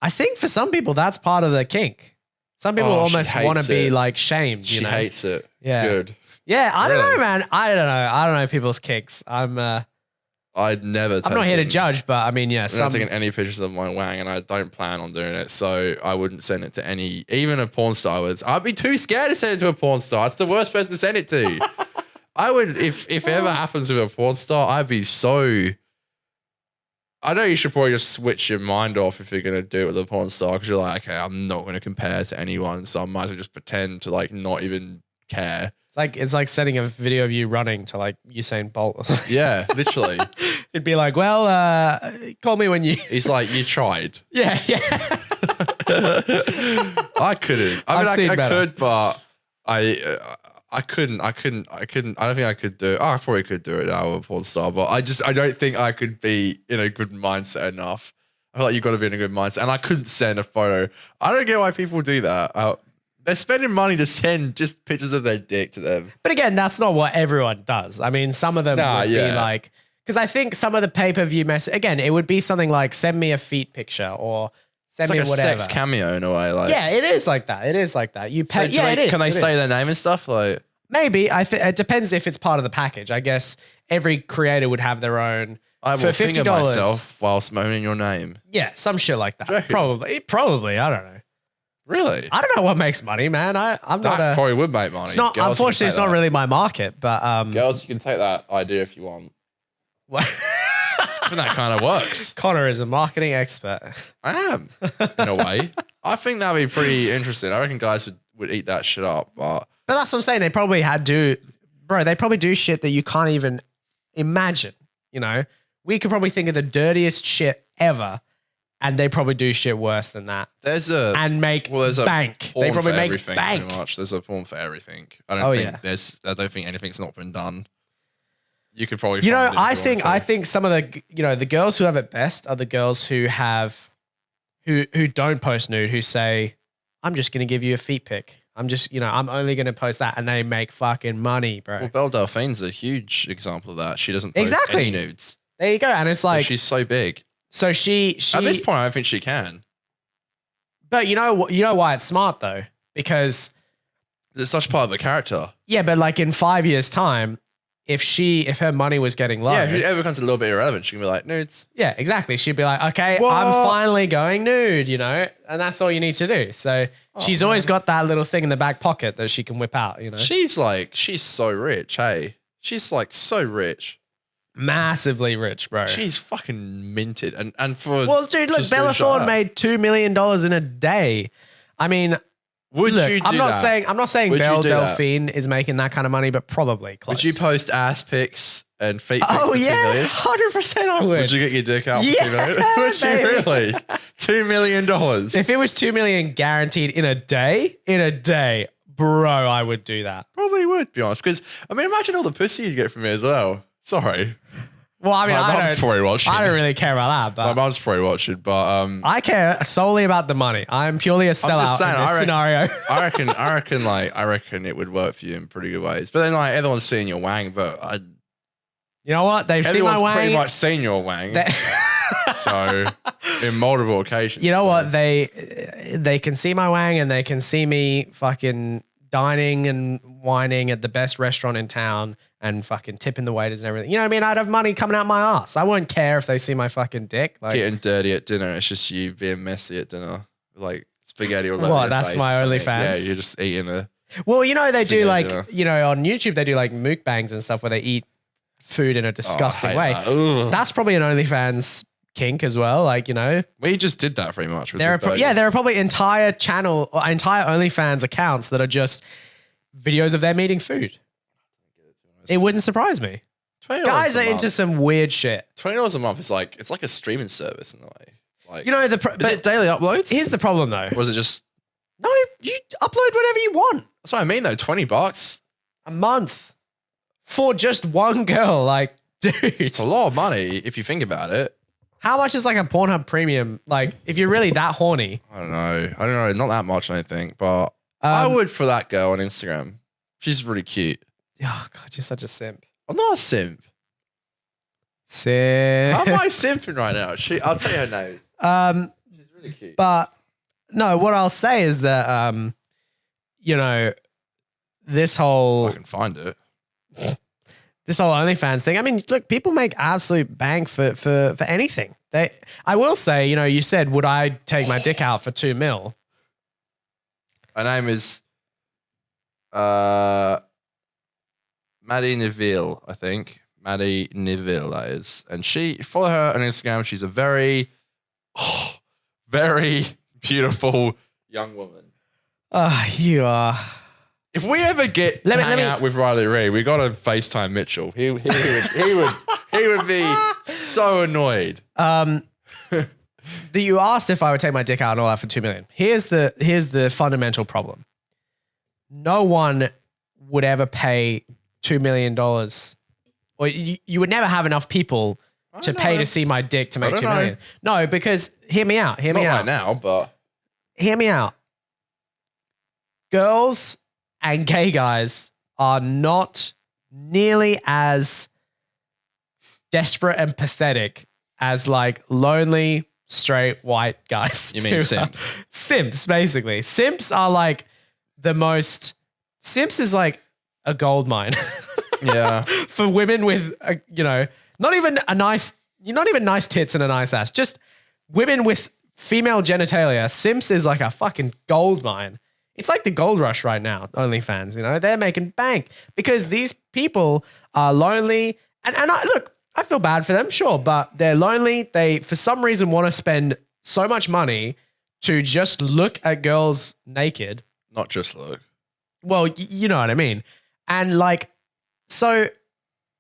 I think for some people that's part of the kink. Some people Oh, she almost want to hates be it. like shamed. She You know? hates it. Yeah. Good. Yeah, I don't Really? know, man. I don't know. I don't know people's kinks. I'm I'd never. not here to taken- judge, but I mean, yeah, I'm some. not taking any pictures of my wang, and I don't plan on doing it. So I wouldn't send it to any, even a porn star. I'd be too scared to send it to a porn star. It's the worst person to send it to. I would, if ever happens with a porn star, I'd be so. I know you should probably just switch your mind off if you're gonna do it with a porn star, because you're like, okay, I'm not gonna compare to anyone, so I might as well just pretend to like not even care. It's like sending a video of you running to like Usain Bolt or something. Yeah, literally. It'd be like, well, call me when you. He's like, you tried. Yeah. I couldn't. I mean, I've seen I better. could, but I couldn't. I don't think I could do it. Oh, I probably could do it now with a porn star, but I don't think I could be in a good mindset enough. I feel like you've got to be in a good mindset, and I couldn't send a photo. I don't get why people do that. They're spending money to send just pictures of their dick to them. But again, that's not what everyone does. I mean, some of them would be yeah. like, because I think some of the pay-per-view message, again, it would be something like, send me a feet picture or send It's me like a whatever. sex cameo in a way. Like, Yeah, it is like that. It is like that. You pay. So Yeah, it is. Can they It say is. their name and stuff? Like, Maybe. It depends if it's part of the package. I guess every creator would have their own. I For will finger $50. myself whilst moaning your name. Yeah, some shit like that. Do you reckon? Probably. I don't know. Really? I don't know what makes money, man. I'm not That a. probably would make money. It's not. Girls, you can Unfortunately, take it's not that. really my market. But Girls, you can take that idea if you want. I think that kind of works. Conor is a marketing expert. I am, in a way. I think that'd be pretty interesting. I reckon guys would eat that shit up. But But that's what I'm saying. They probably they probably do shit that you can't even imagine. You know, we could probably think of the dirtiest shit ever, and they probably do shit worse than that there's a and make there's a bank. porn They probably for make everything. bank. Pretty much. There's a porn for everything. I Oh, don't yeah. think anything's not been done. You could probably. You know, find it if I you think wanted to. some of the girls who have it best are the girls who don't post nude, who say, I'm just gonna give you a feet pic. I'm only gonna post that, and they make fucking money, bro. Well, Belle Delphine's a huge example of that. She doesn't post Exactly. any nudes. There you go. And it's Like, like, she's so big. so she At this point, I don't think she can. but you know why it's smart though? Because It's such part of the character. yeah, but like in 5 years' time, if her money was getting low, Yeah, if it ever becomes a little bit irrelevant, she can be like, nudes. yeah, exactly. She'd be like, okay, What? I'm finally going nude, you know, and that's all you need to do. So she's always got that little thing in the back pocket that she can whip out, you know, She's so rich, hey. She's like so rich. massively rich, bro. She's fucking minted. And for Well, dude, look, just Bella doing shit Thorne like that. made $2 million in a day. I mean, Would look, you do I'm not that? saying Would you Belle do that? Delphine is making that kind of money, but probably close. Would you post ass pics and feet pics Oh for 2 yeah, million? 100% I would. Would you get your dick out for Yeah, 2 million? Would you baby. really? $2 million. If it was 2 million guaranteed in a day, bro, I would do that. Probably would, to be honest. Because, I mean, imagine all the pussy you get from me as well. Sorry. Well, I mean, My mum's I probably watching. don't really care about that, My but mum's probably watching, but I care solely about the money. I'm purely a sellout saying, in this scenario. I reckon it would work for you in pretty good ways. But then, like, everyone's seeing your wang, but You know what? They've seen my everyone's pretty wang. much seen your wang. They- So, in multiple occasions. You know so. what? They can see my wang and they can see me fucking dining and whining at the best restaurant in town and fucking tipping the waiters and everything. You know what I mean? I'd have money coming out my ass. I wouldn't care if they see my fucking dick. Like, Getting dirty at dinner. It's just you being messy at dinner. Like spaghetti or What, that's my OnlyFans? Yeah, you're just eating a. well, you know, they do Spaghetti like, dinner. you know, on YouTube, they do like mukbangs and stuff where they eat food in a disgusting way. That. That's probably an OnlyFans kink as well. Like, you know, We just did that pretty much. With there the are there are probably entire OnlyFans accounts that are just videos of them eating food. It wouldn't surprise me. $20 Guys a are into month. some weird shit. $20 a month is like it's like a streaming service in a way. It's like You know, is it daily uploads? here's the problem though. Or was it just? No, you upload whatever you want That's what I mean though. $20. a month for just one girl. Like, dude, It's a lot of money if you think about it. how much is like a Pornhub premium? Like, if you're really that horny, I don't know. Not that much, I don't think, but I would for that girl on Instagram. She's really cute. Oh god, you're such a simp. I'm not a simp. Simp. How am I simping right now? I'll tell you her name. Really cute. But no, what I'll say is that, you know, this whole I can find it. OnlyFans thing. I mean, look, people make absolute bank for anything. I will say, you know, you said, would I take my dick out for $2 million? Her name is Maddie Neville, I think. Maddie Neville, that is. And follow her on Instagram. She's a very, very beautiful young woman. You are. If we ever get to hang out with Riley Reid, we got to FaceTime Mitchell. He would be so annoyed. You asked if I would take my dick out and all that for $2 million. Here's the fundamental problem. No one would ever pay $2 million, or you would never have enough people to pay to see my dick to make $2 million. No, because hear me out. Not right now, but hear me out. Girls and gay guys are not nearly as desperate and pathetic as like lonely straight white guys. You mean simps? Simps, basically. Simps are like Simps is like a gold mine. Yeah. For women with, not even nice tits and a nice ass, just women with female genitalia. Simps is like a fucking gold mine. It's like the gold rush right now, OnlyFans, they're making bank because these people are lonely. And I feel bad for them, sure, but they're lonely. They, for some reason, want to spend so much money to just look at girls naked. Not just look. Well, you know what I mean. And so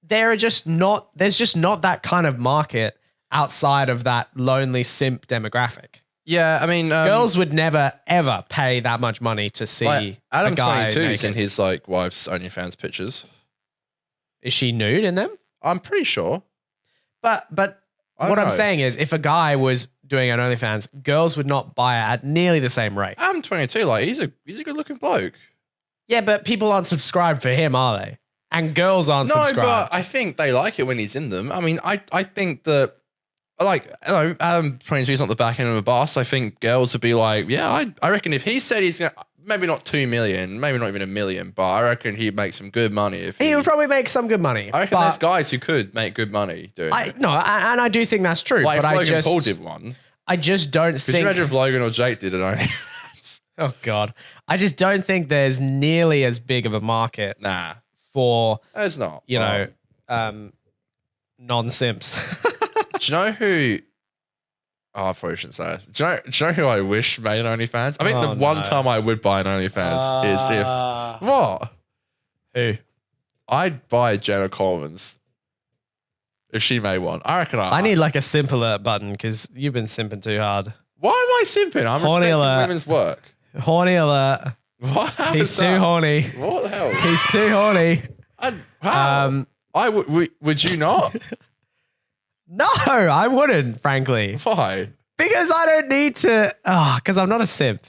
there's just not that kind of market outside of that lonely simp demographic. Yeah, I mean, girls would never ever pay that much money to see Adam a guy 22 naked. is in his wife's OnlyFans pictures. Is she nude in them? I'm pretty sure. But what I'm saying is, if a guy was doing an OnlyFans, girls would not buy it at nearly the same rate. Adam 22, he's a good looking bloke. Yeah, but people aren't subscribed for him, are they? And girls aren't subscribed. No, but I think they like it when he's in them. I mean, I think that. Adam 22 is not the back end of a bus. I think girls would be like, yeah, I reckon if he said he's going to, maybe not 2 million, maybe not even $1 million, but I reckon he'd make some good money. If he would probably make some good money. I reckon there's guys who could make good money doing it. No, and I do think that's true. Like but if Logan Paul did one. I just don't think. Could you imagine if Logan or Jake did it only? Oh, God. I just don't think there's nearly as big of a market. Nah. For, there's not. non-simps. Do you know who? Oh, I probably shouldn't say this. Do you know who I wish made an OnlyFans? I think the one time I would buy an OnlyFans is if what? Who? I'd buy Jenna Coleman's if she made one. I reckon I need like a simp alert button because you've been simping too hard. Why am I simping? I'm horny respecting alert. women's work. Horny alert. What? He's too horny. What the hell? He's too horny. How? Would you not? No, I wouldn't, frankly. Why? Because I don't need to. Because I'm not a simp.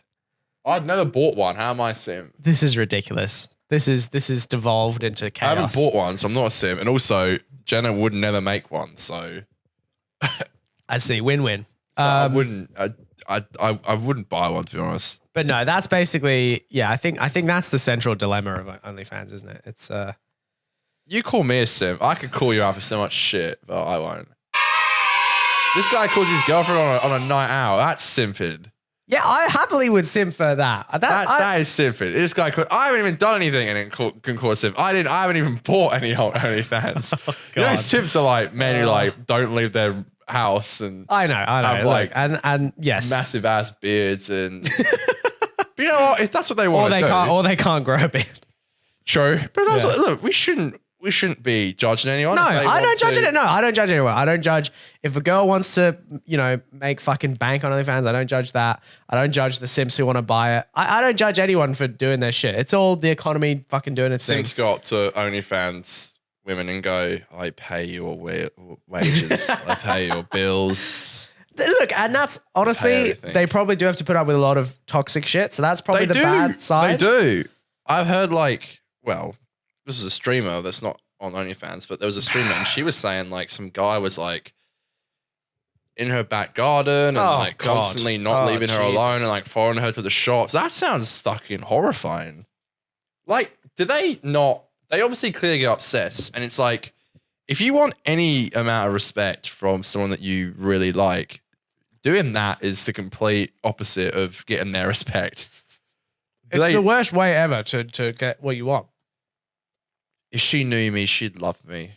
I've never bought one. How am I a simp? This is ridiculous. This is devolved into chaos. I haven't bought one, so I'm not a simp. And also, Jenna would never make one, so. I see. Win-win. So I wouldn't. I wouldn't buy one, to be honest. But no, that's basically I think that's the central dilemma of OnlyFans, isn't it? It's You call me a simp. I could call you out for so much shit, but I won't. This guy calls his girlfriend on a night out. That's simping. Yeah, I happily would simp for that. That is simping. This guy I haven't even done anything and it can call a simp. I haven't even bought any OnlyFans. Oh, simps are like men who don't leave their house and I know. Have and yes, massive ass beards and. But you know what? If that's what they want to do, or they can't grow a beard. True, but that's look. We shouldn't be judging anyone. No, I don't judge it. No, I don't judge anyone. I don't judge if a girl wants to, make fucking bank on OnlyFans. I don't judge that. I don't judge the simps who want to buy it. I don't judge anyone for doing their shit. It's all the economy fucking doing its thing. Simps go up to OnlyFans women and go, I pay your wages. I pay your bills. Look, and that's honestly, they probably do have to put up with a lot of toxic shit. So that's probably bad side. They do. I've heard this was a streamer that's not on OnlyFans, but there was a streamer and she was saying some guy was in her back garden and God. constantly not leaving her Jesus. alone and following her to the shops. That sounds fucking horrifying. Do they not? They obviously clearly get obsessed, and it's if you want any amount of respect from someone that you really like, doing that is the complete opposite of getting their respect. It's the worst way ever to get what you want. If she knew me, she'd love me.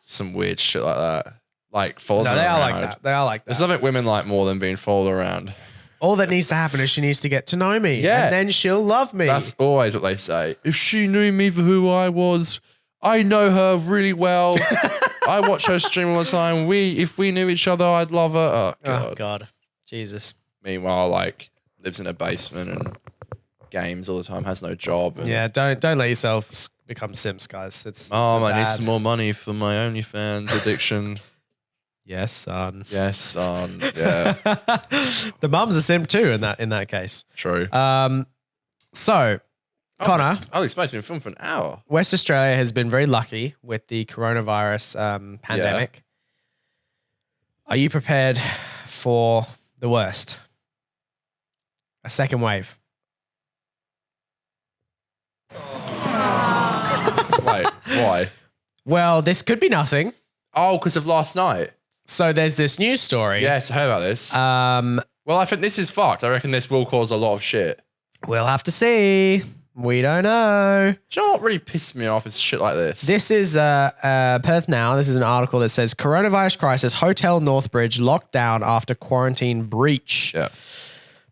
Some weird shit like that. Following No, her they are around. like that. They are like that. There's nothing women like more than being followed around. All that needs to happen is she needs to get to know me. Yeah. And then she'll love me. That's always what they say. If she knew me for who I was, I know her really well. I watch her stream all the time. If we knew each other, I'd love her. Oh, God. Jesus. Meanwhile, lives in a basement and games all the time, has no job. And, Yeah, don't let yourself become Sims, guys. It's Mom, I need bad. some more money for my OnlyFans addiction. Yes, son. Yes, son. Yeah, The mum's a simp too in that case. true. So Connor, Alex Mate's been filmed for an hour. West Australia has been very lucky with the coronavirus pandemic. Are you prepared for the worst? A second wave. Wait, why? Well, this could be nothing. Oh, because of last night. So there's this news story. Yes, I heard about this. Well, I think this is fucked. I reckon this will cause a lot of shit. we'll have to see. We don't know. Do you know what really pisses me off is shit like this? This is Perth Now. This is an article that says coronavirus crisis, Hotel Northbridge locked down after quarantine breach. Yeah.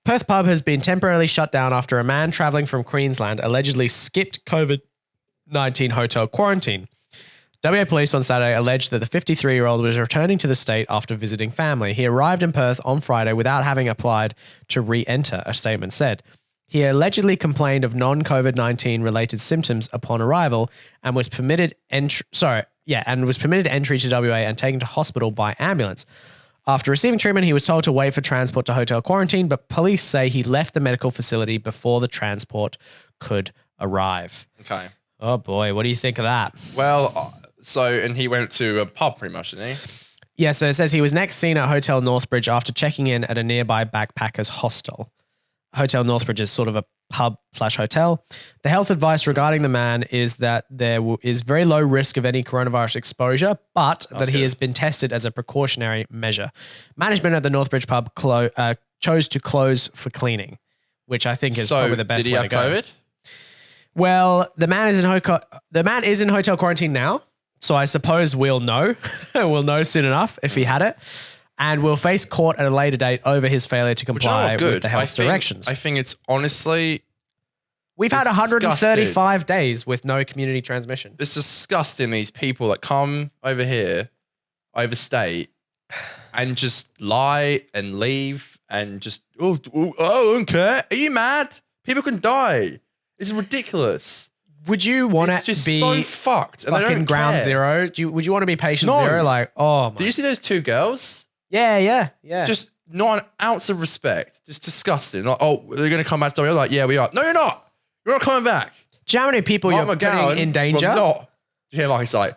Perth pub has been temporarily shut down after a man traveling from Queensland allegedly skipped COVID-19 hotel quarantine. WA police on Saturday alleged that the 53-year-old was returning to the state after visiting family. He arrived in Perth on Friday without having applied to re-enter, a statement said. He allegedly complained of non-COVID-19 related symptoms upon arrival and was permitted entry to WA and taken to hospital by ambulance. After receiving treatment, he was told to wait for transport to hotel quarantine, but police say he left the medical facility before the transport could arrive. Okay. Oh boy, what do you think of that? Well, and he went to a pub pretty much, didn't he? Yeah, so it says he was next seen at Hotel Northbridge after checking in at a nearby backpackers hostel. Hotel Northbridge is sort of a pub/hotel. The health advice regarding the man is that there is very low risk of any coronavirus exposure, but that he has been tested as a precautionary measure. Management at the Northbridge pub chose to close for cleaning, which I think is probably the best way to go. Did he have COVID? Well, the man is in hotel quarantine now, so I suppose we'll know. We'll know soon enough if he had it. And will face court at a later date over his failure to comply with the health directions. I think it's honestly... We've had disgusting. 135 days with no community transmission. It's disgusting, these people that come over here, overstate, and just lie and leave and just, I don't care. Are you mad? People can die. It's ridiculous. Would you want It's to just be so fucked. And they fucking don't ground care. zero? Would you want to be patient No. zero? Like, oh my. Do you see those two girls? Yeah. Just not an ounce of respect. Just disgusting. Like, oh, they're going to come back to me. Like, yeah, we are. No, you're not. You're not coming back. Do you know how many people Mark you're McGowan putting in danger? will not. You hear Mark, like,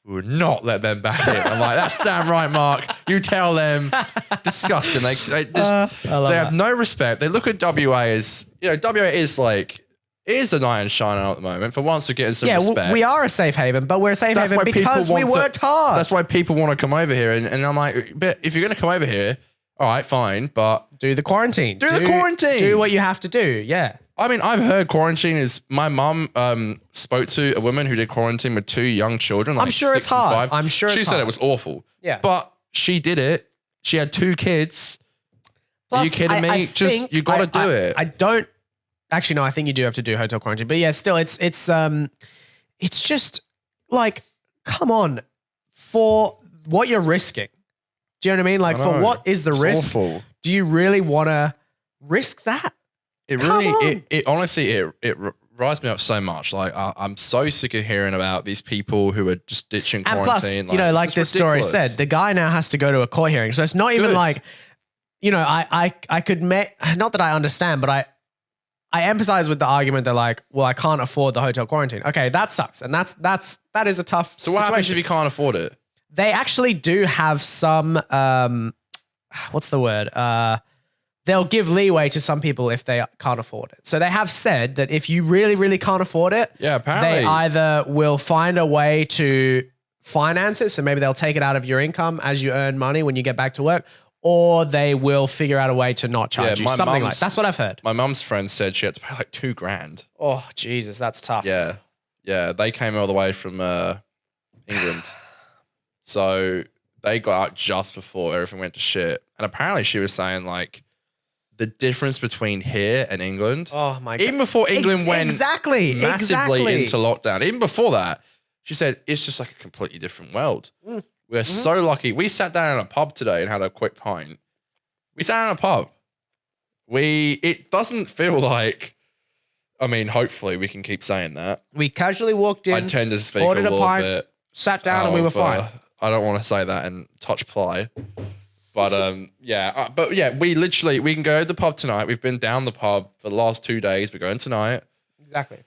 we would not let them back in. I'm like, that's damn right, Mark. You tell them. Disgusting. They have no respect. They look at WA as, WA is it is a knight in shining at the moment. For once, we're getting some respect. We are a safe haven, but we're a safe haven because we worked hard. That's why people want to come over here. And I'm like, but if you're going to come over here, all right, fine, but do the quarantine. Do the quarantine. Do what you have to do. Yeah. I mean, I've heard quarantine is. My mum spoke to a woman who did quarantine with 2 young children. I'm sure it's 6 and hard. 5. I'm sure she it's said hard. it was awful. Yeah. But she did it. She had 2 kids. Are you kidding me? You got to do it. I don't. Actually, no. I think you do have to do hotel quarantine. But yeah, still, it's just like, come on, for what you're risking. Do you know what I mean? Like, for what is the risk? Awful. Do you really want to risk that? It really, it honestly, it riles me up so much. Like, I'm so sick of hearing about these people who are just ditching And quarantine. plus, like it's this story ridiculous. said, the guy now has to go to a court hearing. So it's not even Good. like, I could not that I understand, but I empathize with the argument that like, well, I can't afford the hotel quarantine. Okay, that sucks. And that is a tough So what happens if situation. you can't afford it? they actually do have some, what's the word? They'll give leeway to some people if they can't afford it. So they have said that if you really, really can't afford it, Yeah, apparently. they either will find a way to finance it. So maybe they'll take it out of your income as you earn money when you get back to work, or they will figure out a way to not charge you. my Something like mum's- that's what I've heard. My mum's friend said she had to pay like $2,000. Oh, Jesus, that's tough. Yeah. Yeah. They came all the way from England. So they got out just before everything went to shit. And apparently she was saying like the difference between here and England. Oh my God. Even before England went exactly massively into lockdown, even before that, she said it's just like a completely different world. We're so lucky. We sat down in a pub today and had a quick pint. We sat in a pub. It doesn't feel like, I mean, hopefully we can keep saying that. We casually walked in. I tend to speak a ordered a little pint, bit. sat down, and we were fine. I don't want to say that and touch ply. But we can go to the pub tonight. We've been down the pub for the last 2 days. We're going tonight. Exactly.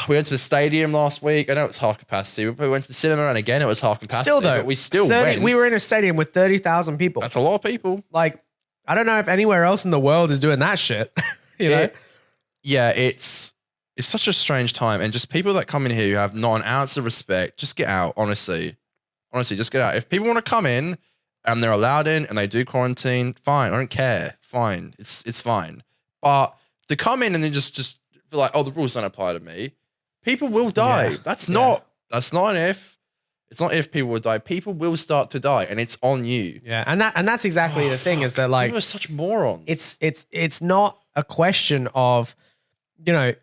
We went to the stadium last week. I know it's half capacity. We went to the cinema and again it was half capacity. Still though, but we still went. We were in a stadium with 30,000 people. That's a lot of people. Like, I don't know if anywhere else in the world is doing that shit. You know? It's such a strange time, and just people that come in here who have not an ounce of respect, just get out. Honestly, just get out. If people want to come in and they're allowed in and they do quarantine, fine. I don't care. Fine, it's fine. But to come in and then just feel like, oh, the rules don't apply to me. People will die. Yeah. That's not an if. It's not if people will die. People will start to die, and it's on you. Yeah, and that's exactly the thing is that like people are such morons. it's not a question of, you know,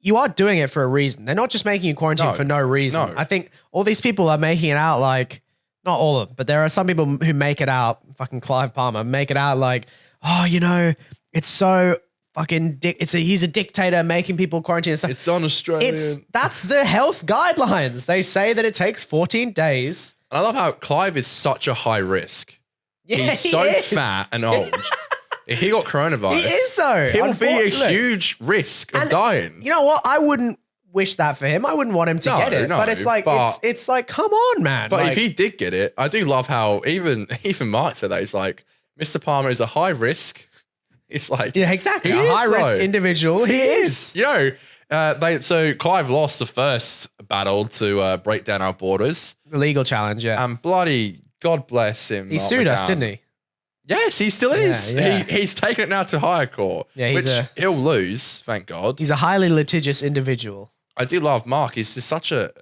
you are doing it for a reason. They're not just making you quarantine for no reason. No. I think all these people are making it out like, not all of them, but there are some people who make it out, fucking Clive Palmer, make it out like, oh, you know, it's so fucking he's a dictator making people quarantine and stuff. It's un-Australian. That's the health guidelines. They say that it takes 14 days. And I love how Clive is such a high risk. Yeah, He's he so is. fat and old. If he got coronavirus, He is though. He'll be a Look, huge risk of and dying. You know what? I wouldn't wish that for him. I wouldn't want him to No, get it. no, but it's like but- it's like, come on, man. But like, if he did get it, I do love how even Mark said that. He's like, Mr. Palmer is a high risk. It's like, yeah, exactly. He A is, high risk though. individual. He is. You know, so Clive lost the first battle to break down our borders. The legal challenge, yeah. And bloody God bless him. He Mark sued us, McGowan. didn't he? Yes, he still is. Yeah. He's taken it now to higher court, Yeah, which he'll lose, thank God. He's a highly litigious individual. I do love Mark. He's just such a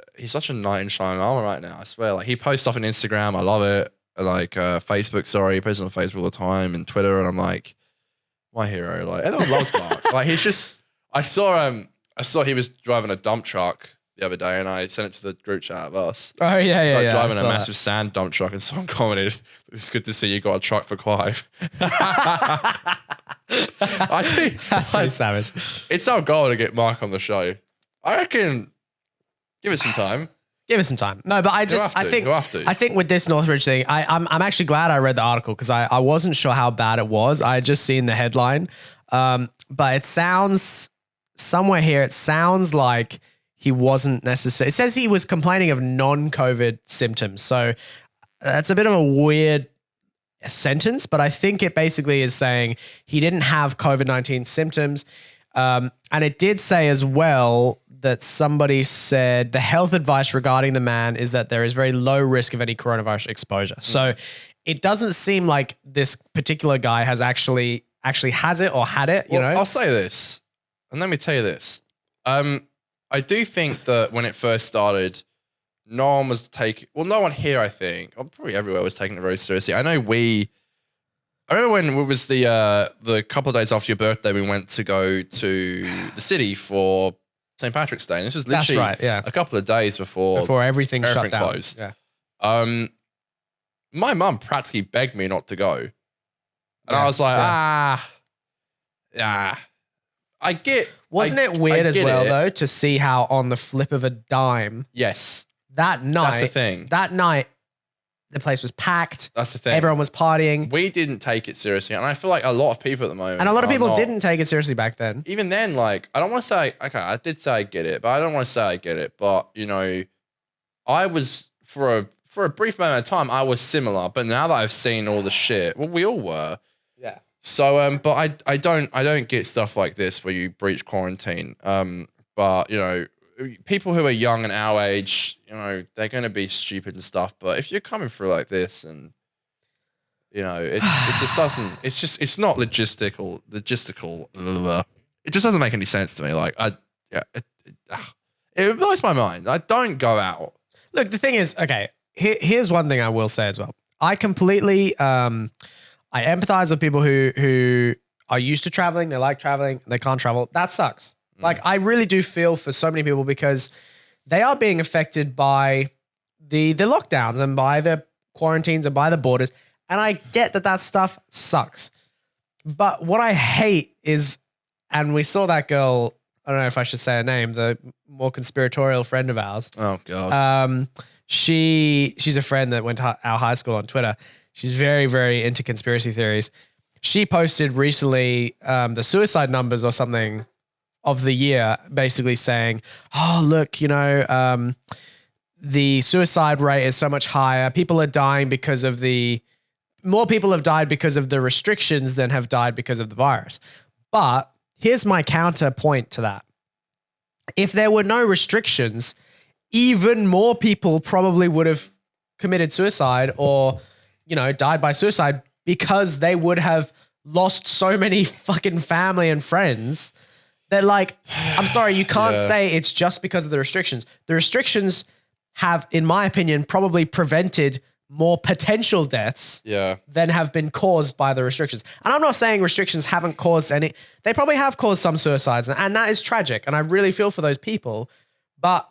knight in shining armor right now. I swear. Like he posts stuff on Instagram. I love it. Like Facebook. Sorry, he posts on Facebook all the time and Twitter. And I'm like, my hero. Like everyone loves Mark. Like he's just. I saw he was driving a dump truck the other day, and I sent it to the group chat of us. Oh yeah, So yeah. driving I a saw massive sand dump truck, and someone commented, "It's good to see you got a truck for Clive." I do. That's pretty savage. It's our goal to get Mark on the show. I reckon. Give it some time. Give it some time. No, but I think with this Northridge thing, I'm actually glad I read the article because I wasn't sure how bad it was. I had just seen the headline, but it sounds somewhere here. It sounds like he wasn't necessarily. It says he was complaining of non-COVID symptoms, so that's a bit of a weird sentence. But I think it basically is saying he didn't have COVID-19 symptoms, and it did say as well that somebody said the health advice regarding the man is that there is very low risk of any coronavirus exposure. So it doesn't seem like this particular guy has actually has it or had it, you know? I'll say this, and let me tell you this. I do think that when it first started, no one here, I think, or probably everywhere was taking it very seriously. I remember when it was the couple of days after your birthday, we went to go to the city for St. Patrick's Day. And this was literally a couple of days before everything shut down. closed. Yeah. My mum practically begged me not to go. And I was like, I get. Wasn't it weird as well, though, to see how on the flip of a dime, Yes. that night, That's the thing. That night, the place was packed. That's the thing. Everyone was partying. We didn't take it seriously. And I feel like a lot of people at the moment. And a lot of are people not. didn't take it seriously back then. Even then, like, I don't want to say, okay, I did say I get it, but I don't want to say I get it. But, you know, I was, for for a brief moment of time, I was similar, but now that I've seen all the shit, well, we all were. Yeah. So, but I don't get stuff like this where you breach quarantine. But you know, people who are young and our age, you know, they're going to be stupid and stuff. But if you're coming through like this, and you know, it just doesn't. It's not logistical. It just doesn't make any sense to me. Like it blows my mind. I don't go out. Look, the thing is, okay, here's one thing I will say as well. I completely, I empathize with people who are used to traveling. They like traveling. They can't travel. That sucks. Like, I really do feel for so many people because they are being affected by the lockdowns and by the quarantines and by the borders. And I get that stuff sucks. But what I hate is, and we saw that girl, I don't know if I should say her name, the more conspiratorial friend of ours. Oh God. She's a friend that went to our high school on Twitter. She's very, very into conspiracy theories. She posted recently the suicide numbers or something of the year, basically saying, oh, look, you know, the suicide rate is so much higher. People are dying because of more people have died because of the restrictions than have died because of the virus. But here's my counterpoint to that. If there were no restrictions, even more people probably would have committed suicide or, you know, died by suicide because they would have lost so many fucking family and friends that, like, I'm sorry, you can't say it's just because of the restrictions. The restrictions have, in my opinion, probably prevented more potential deaths than have been caused by the restrictions. And I'm not saying restrictions haven't caused any, they probably have caused some suicides, and that is tragic. And I really feel for those people. But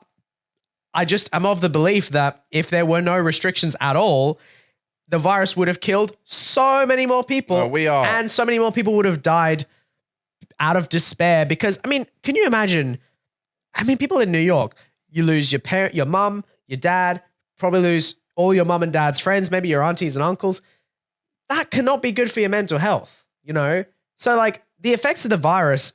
I'm of the belief that if there were no restrictions at all, the virus would have killed so many more people. And so many more people would have died out of despair. Because, I mean, can you imagine? I mean, people in New York, you lose your parent, your mum, your dad, probably lose all your mum and dad's friends, maybe your aunties and uncles. That cannot be good for your mental health, you know? So, like, the effects of the virus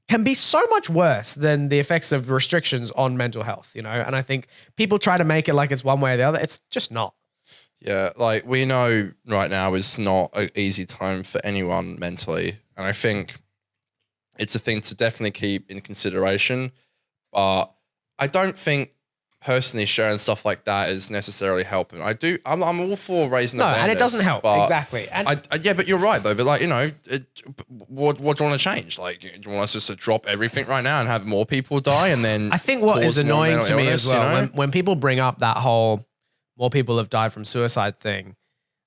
can be so much worse than the effects of restrictions on mental health, you know? And I think people try to make it like it's one way or the other. It's just not. Yeah, like, we know right now is not an easy time for anyone mentally. And I think it's a thing to definitely keep in consideration. But I don't think personally sharing stuff like that is necessarily helping. I'm all for raising awareness. And it doesn't help. Exactly. And yeah, but you're right though. But, like, you know, what do you want to change? Like, do you want us just to drop everything right now and have more people die? And then I think what is annoying to me as well, you know? when people bring up that whole more people have died from suicide thing,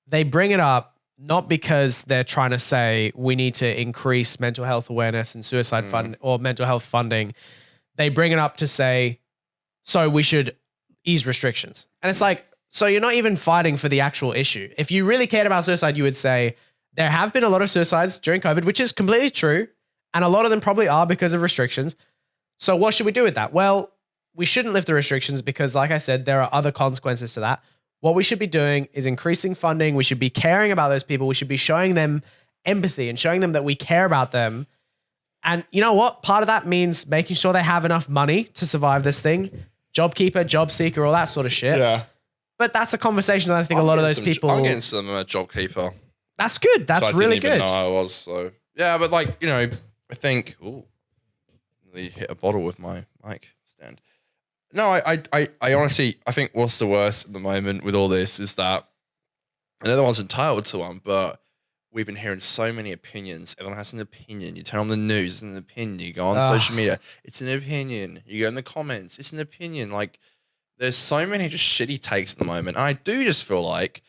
they bring it up not because they're trying to say we need to increase mental health awareness and suicide fund or mental health funding. They bring it up to say, so we should ease restrictions. And it's like, so you're not even fighting for the actual issue. If you really cared about suicide, you would say there have been a lot of suicides during COVID, which is completely true. And a lot of them probably are because of restrictions. So what should we do with that? Well, we shouldn't lift the restrictions because, like I said, there are other consequences to that. What we should be doing is increasing funding. We should be caring about those people. We should be showing them empathy and showing them that we care about them. And you know what? Part of that means making sure they have enough money to survive this thing. JobKeeper, job seeker, all that sort of shit. Yeah. But that's a conversation that I think a lot of those people. I'm getting some JobKeeper. That's good. That's so really I didn't even good. know I was. So yeah, but, like, you know, I think. Ooh, you hit a bottle with my mic stand. No, I honestly, I think what's the worst at the moment with all this is that, and they're the ones entitled to one, but we've been hearing so many opinions. Everyone has an opinion. You turn on the news, it's an opinion. You go on social media, it's an opinion. You go in the comments, it's an opinion. Like, there's so many just shitty takes at the moment. And I do just feel like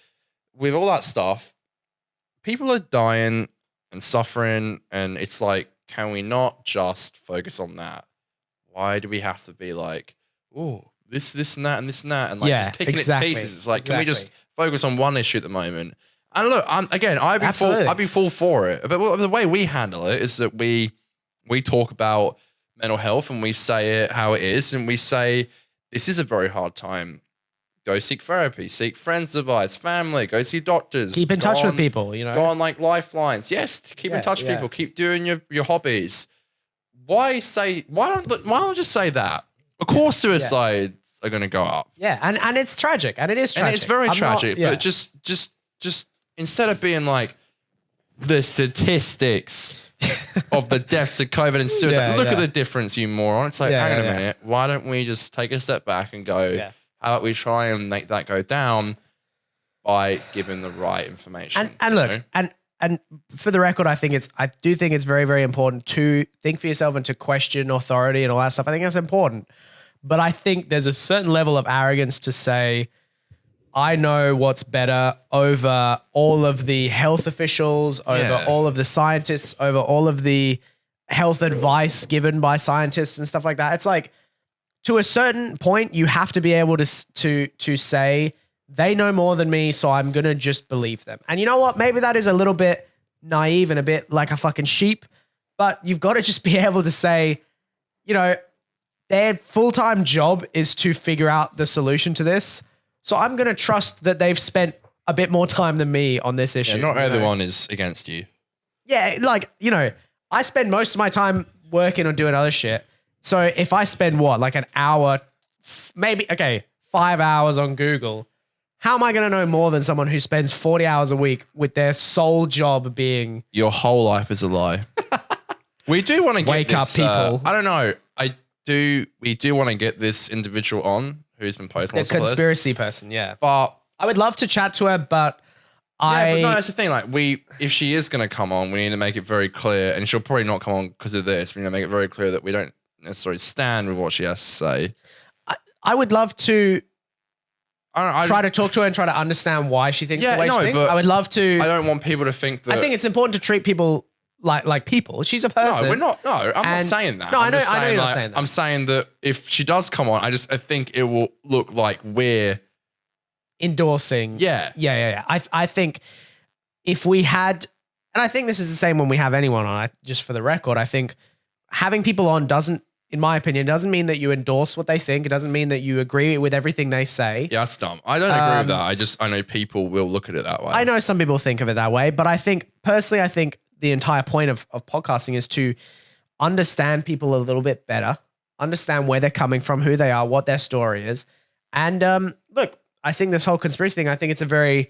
with all that stuff, people are dying and suffering. And it's like, can we not just focus on that? Why do we have to be like, oh, this and that and this and that, and like just picking it to pieces? It's like, can we just focus on one issue at the moment? And look, I'd be full for it. But the way we handle it is that we talk about mental health and we say it how it is, and we say this is a very hard time. Go seek therapy, seek friends' advice, family, go see doctors. Keep in touch with people, you know. Go on, like, lifelines. Yes, keep in touch with people. Keep doing your hobbies. Why don't just say that? Of course, suicides are going to go up. Yeah, and it's tragic, and it is tragic. And it's very I'm not- tragic, yeah. but just instead of being like the statistics of the deaths of COVID and suicide, Yeah, look at yeah. the difference, you moron. It's like, Yeah, hang on yeah, a minute. Why don't we just take a step back and go, Yeah. how about we try and make that go down by giving the right information? And you look, know? and for the record, I do think it's very, very important to think for yourself and to question authority and all that stuff. I think that's important. But I think there's a certain level of arrogance to say, I know what's better over all of the health officials, over Yeah. all of the scientists, over all of the health advice given by scientists and stuff like that. It's like, to a certain point, you have to be able to say, they know more than me, so I'm going to just believe them. And you know what? Maybe that is a little bit naive and a bit like a fucking sheep, but you've got to just be able to say, you know, their full-time job is to figure out the solution to this. So I'm going to trust that they've spent a bit more time than me on this issue. Yeah, not you know? everyone is against you. Yeah, like, you know, I spend most of my time working or doing other shit. So if I spend like an hour, maybe, 5 hours on Google, how am I going to know more than someone who spends 40 hours a week with their sole job being Your whole life is a lie. We do want to get Wake up, this, people. I don't know. We do want to get this individual on who's been posting a on some of this. conspiracy person? Yeah. But I would love to chat to her, but but no, that's the thing. Like, if she is going to come on, we need to make it very clear, and she'll probably not come on because of this. We need to make it very clear that we don't necessarily stand with what she has to say. I would love to I try to talk to her and try to understand why she thinks the way she thinks. but I would love to. I don't want people to think that. I think it's important to treat people like people. She's a person. No, we're not. No, I'm not saying that. No, I I'm know. just I know saying, you're not like, saying that. I'm saying that if she does come on, I think it will look like we're Endorsing. Yeah. I think if we had, and I think this is the same when we have anyone on. Just for the record, I think having people on doesn't, in my opinion, doesn't mean that you endorse what they think. It doesn't mean that you agree with everything they say. Yeah, that's dumb. I don't agree with that. I know people will look at it that way. I know some people think of it that way, but I think personally, the entire point of podcasting is to understand people a little bit better, understand where they're coming from, who they are, what their story is. And look, I think this whole conspiracy thing, I think it's a very,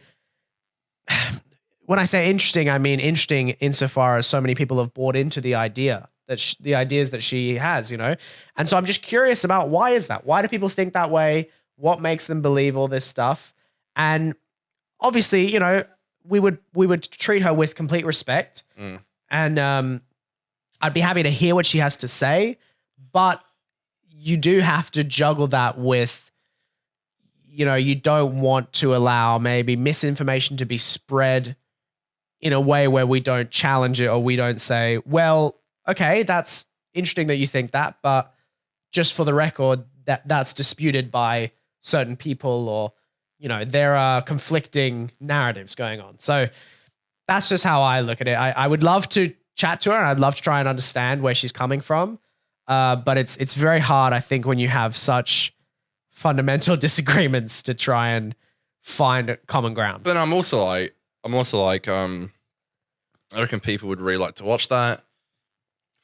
when I say interesting, I mean interesting insofar as so many people have bought into the idea that the ideas that she has, you know? And so I'm just curious about why is that? Why do people think that way? What makes them believe all this stuff? And obviously, you know, we would treat her with complete respect. And I'd be happy to hear what she has to say, but you do have to juggle that with, you know, you don't want to allow maybe misinformation to be spread in a way where we don't challenge it, or we don't say, well, okay, that's interesting that you think that, but just for the record, that's disputed by certain people, or, you know, there are conflicting narratives going on. So that's just how I look at it. I would love to chat to her, and I'd love to try and understand where she's coming from. But it's very hard, I think, when you have such fundamental disagreements to try and find a common ground. But I'm also like, I reckon people would really like to watch that.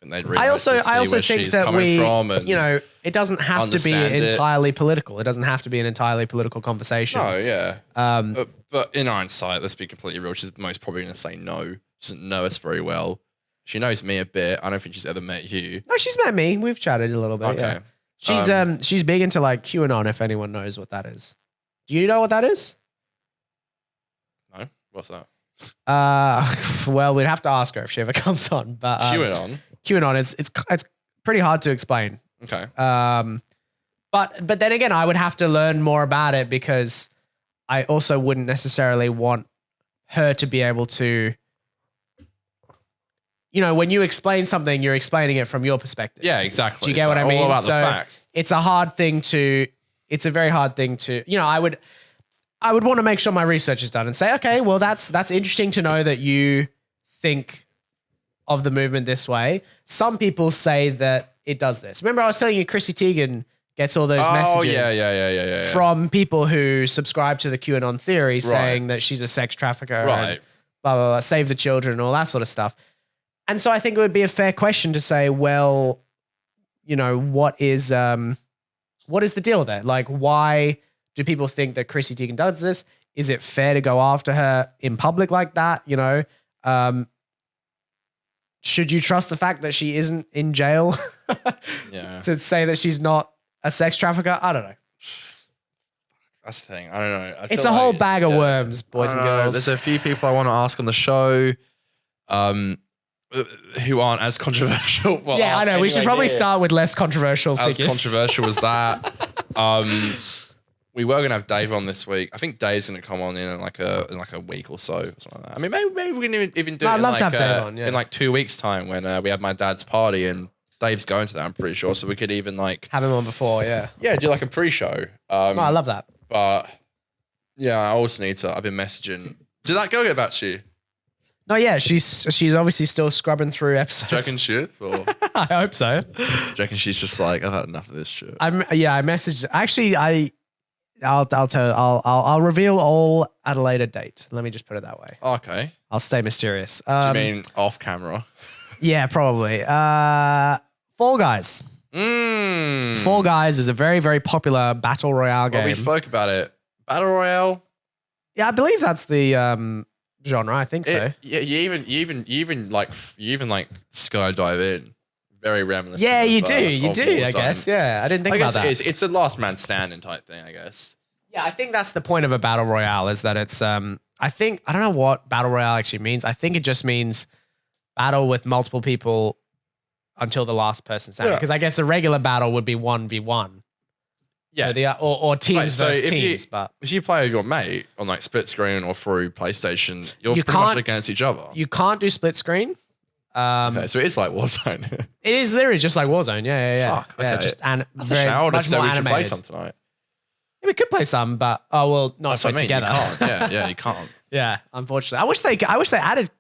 And they'd really I also like to see where think she's that coming from, and you know, it doesn't have to be understand it. entirely political. It doesn't have to be an entirely political conversation. No, yeah. Um, But in hindsight, let's be completely real. She's most probably going to say no. She doesn't know us very well. She knows me a bit. I don't think she's ever met you. No, she's met me. We've chatted a little bit. Okay. Yeah. She's big into like QAnon, if anyone knows what that is. Do you know what that is? No? What's that? Well, we'd have to ask her if she ever comes on. But QAnon, it's pretty hard to explain. Okay. But then again, I would have to learn more about it, because I also wouldn't necessarily want her to be able to, you know, when you explain something, you're explaining it from your perspective. Yeah, exactly. Do you get what I mean? All about So the facts. it's a very hard thing to, you know, I would want to make sure my research is done and say, okay, well, that's interesting to know that you think of the movement this way. Some people say that it does this. Remember, I was telling you Chrissy Teigen gets all those messages yeah. from people who subscribe to the QAnon theory, saying that she's a sex trafficker, Right. and blah, blah, blah, save the children and all that sort of stuff. And so I think it would be a fair question to say, well, you know, what is what is the deal there? Like, why do people think that Chrissy Teigen does this? Is it fair to go after her in public like that? You know, should you trust the fact that she isn't in jail to say that she's not a sex trafficker? I don't know. That's the thing. I don't know. It's a whole bag of worms, boys and girls. There's a few people I want to ask on the show who aren't as controversial. Well, I know. We should probably start with less controversial figures. As controversial as that. We were going to have Dave on this week. I think Dave's going to come on in like a week or so, or something like that. I mean, maybe we can even do it I'd love to have Dave on, in like 2 weeks' time when we have my dad's party and Dave's going to that, I'm pretty sure. So we could even like... Have him on before, yeah. Yeah, do like a pre-show. I love that. But yeah, I also need to... I've been messaging... Did that girl get back to you? No, yeah, she's obviously still scrubbing through episodes. Do you reckon she is? Or do I hope so. you reckon she's just like, I've had enough of this shit? I messaged... Actually, I'll reveal all at a later date. Let me just put it that way. Okay. I'll stay mysterious. Do you mean off camera? Yeah, probably. Fall Guys. Fall Guys is a very, very popular battle royale game. Well, we spoke about it. Battle Royale. Yeah, I believe that's the genre. I think so. Yeah, you even skydive in. Very reminiscent. Yeah, you of, do. You of do. I Warzone. guess. Yeah, I didn't think I about guess that. it's a last man standing type thing. I guess. Yeah, I think that's the point of a battle royale is that it's I don't know what battle royale actually means. I think it just means battle with multiple people until the last person standing. Because I guess a regular battle would be 1v1. Yeah. So or teams versus if teams. But if you play with your mate on like split screen or through PlayStation, you're You pretty much can't- against each other. you can't do split screen. Okay, so it's like Warzone. It is literally just like Warzone. Yeah. Fuck, Yeah, okay. just and That's very a shower. much So more we should play animated. some tonight. Yeah, we could play some, but not That's if we're what I mean. together. You can't. Yeah, you can't. Yeah, unfortunately. I wish they added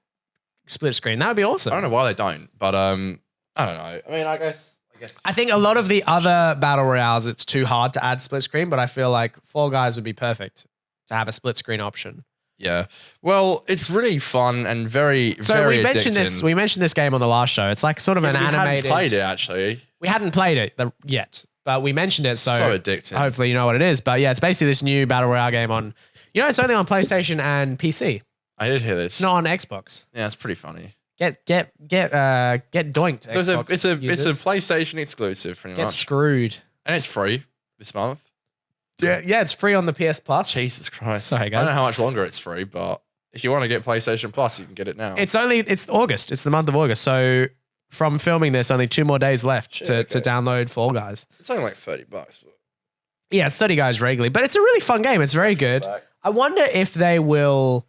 split screen. That would be awesome. I don't know why they don't, but I don't know. I mean, I guess. I think a lot of the other battle royales, it's too hard to add split screen, but I feel like Fall Guys would be perfect to have a split screen option. Yeah. Well, it's really fun and very, So very we mentioned addicting. We mentioned this game on the last show. It's like sort of an We animated. hadn't played it actually. We hadn't played it yet, but we mentioned it. So addicting. hopefully you know what it is. But yeah, it's basically this new battle royale game on. It's only on PlayStation and PC, I did hear this. not on Xbox. Yeah, it's pretty funny. Get doinked. So Xbox it's a users. PlayStation exclusive, pretty Get much, screwed. and it's free this month. Yeah, it's free on the PS Plus. Jesus Christ! Sorry, I guys. don't know how much longer it's free, but if you want to get PlayStation Plus, you can get it now. It's August. It's the month of August. So from filming this, only 2 more days left Shit, to okay. download Fall Guys. It's only like $30. But Yeah, it's 30 guys regularly, but it's a really fun game. It's very good. I wonder if they will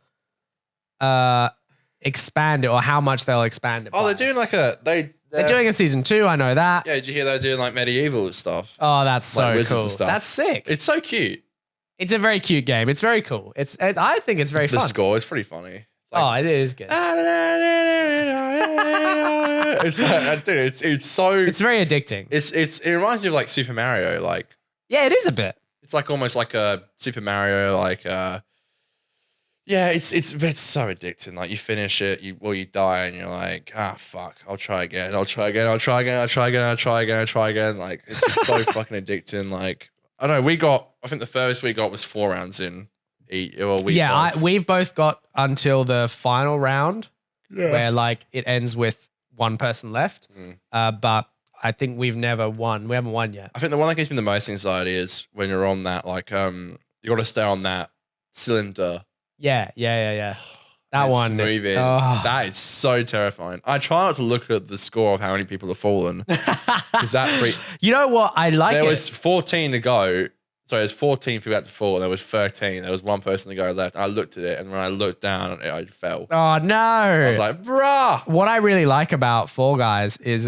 expand it or how much they'll expand it. Oh, by. they're doing like They're doing a season 2. I know that. Yeah, did you hear they're doing like medieval stuff? Oh, that's Like so wizards cool. and stuff. That's sick. It's so cute. It's a very cute game. It's very cool. I think it's very The fun. score is pretty funny. Oh, it is good. It's like, dude, it's so It's very addicting. it reminds me of like Super Mario. Like Yeah, it is a bit. it's like almost like a Super Mario. Like yeah, it's so addicting. Like you finish it, you die, and you're like, fuck, I'll try again. Like it's just so fucking addicting. Like I don't know. I think the furthest we got was 4 rounds in. We've both got until the final round where like it ends with one person left. But I think we've never won. We haven't won yet. I think the one that gives me the most anxiety is when you're on that, like, you got to stay on that cylinder. Yeah. That and one. moving. Oh. That is so terrifying. I try not to look at the score of how many people have fallen. Because You know what? I like there it. was 14 to go. So there's 14 people had to fall, and there was 13. There was one person to go left. I looked at it, and when I looked down, I fell. Oh no! I was like, bruh. What I really like about Fall Guys is